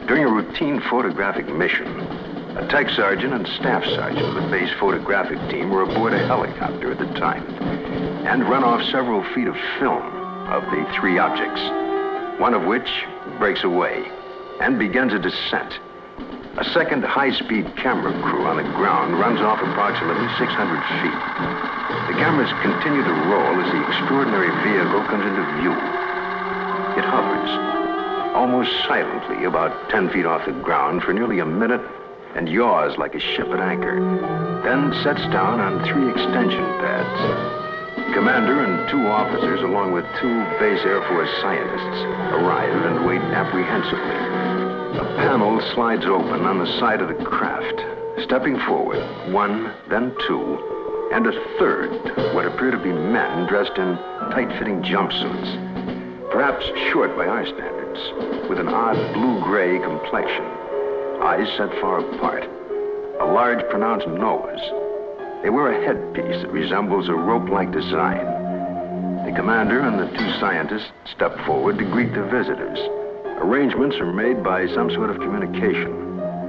During a routine photographic mission, a tech sergeant and staff sergeant of the base photographic team were aboard a helicopter at the time and run off several feet of film of the three objects, one of which breaks away and begins a descent. A second high-speed camera crew on the ground runs off approximately 600 feet. The cameras continue to roll as the extraordinary vehicle comes into view. It hovers, almost silently, about 10 feet off the ground for nearly a minute and yaws like a ship at anchor, then sets down on 3 extension pads. The commander and 2 officers, along with 2 base Air Force scientists, arrive and wait apprehensively. A panel slides open on the side of the craft. Stepping forward, 1, then 2, and a third, what appear to be men dressed in tight-fitting jumpsuits, perhaps short by our standards, with an odd blue-gray complexion, eyes set far apart, a large pronounced nose. They wear a headpiece that resembles a rope-like design. The commander and the 2 scientists step forward to greet the visitors. Arrangements are made by some sort of communication,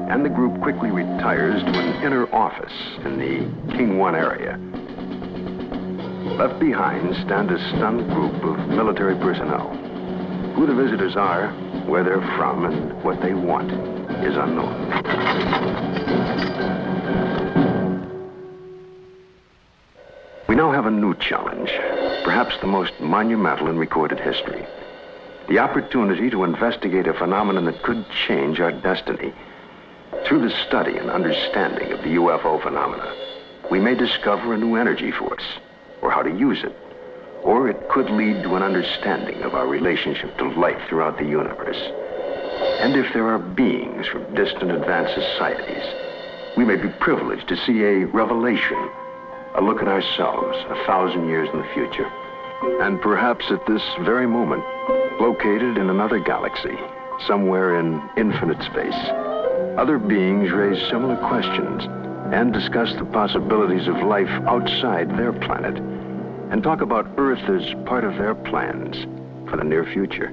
and the group quickly retires to an inner office in the King 1 area. Left behind stand a stunned group of military personnel. Who the visitors are, where they're from, and what they want is unknown. We now have a new challenge, perhaps the most monumental in recorded history. The opportunity to investigate a phenomenon that could change our destiny. Through the study and understanding of the UFO phenomena, we may discover a new energy force, or how to use it, or it could lead to an understanding of our relationship to life throughout the universe. And if there are beings from distant advanced societies, we may be privileged to see a revelation, a look at ourselves 1,000 years in the future. And perhaps at this very moment, located in another galaxy, somewhere in infinite space, other beings raise similar questions and discuss the possibilities of life outside their planet and talk about Earth as part of their plans for the near future.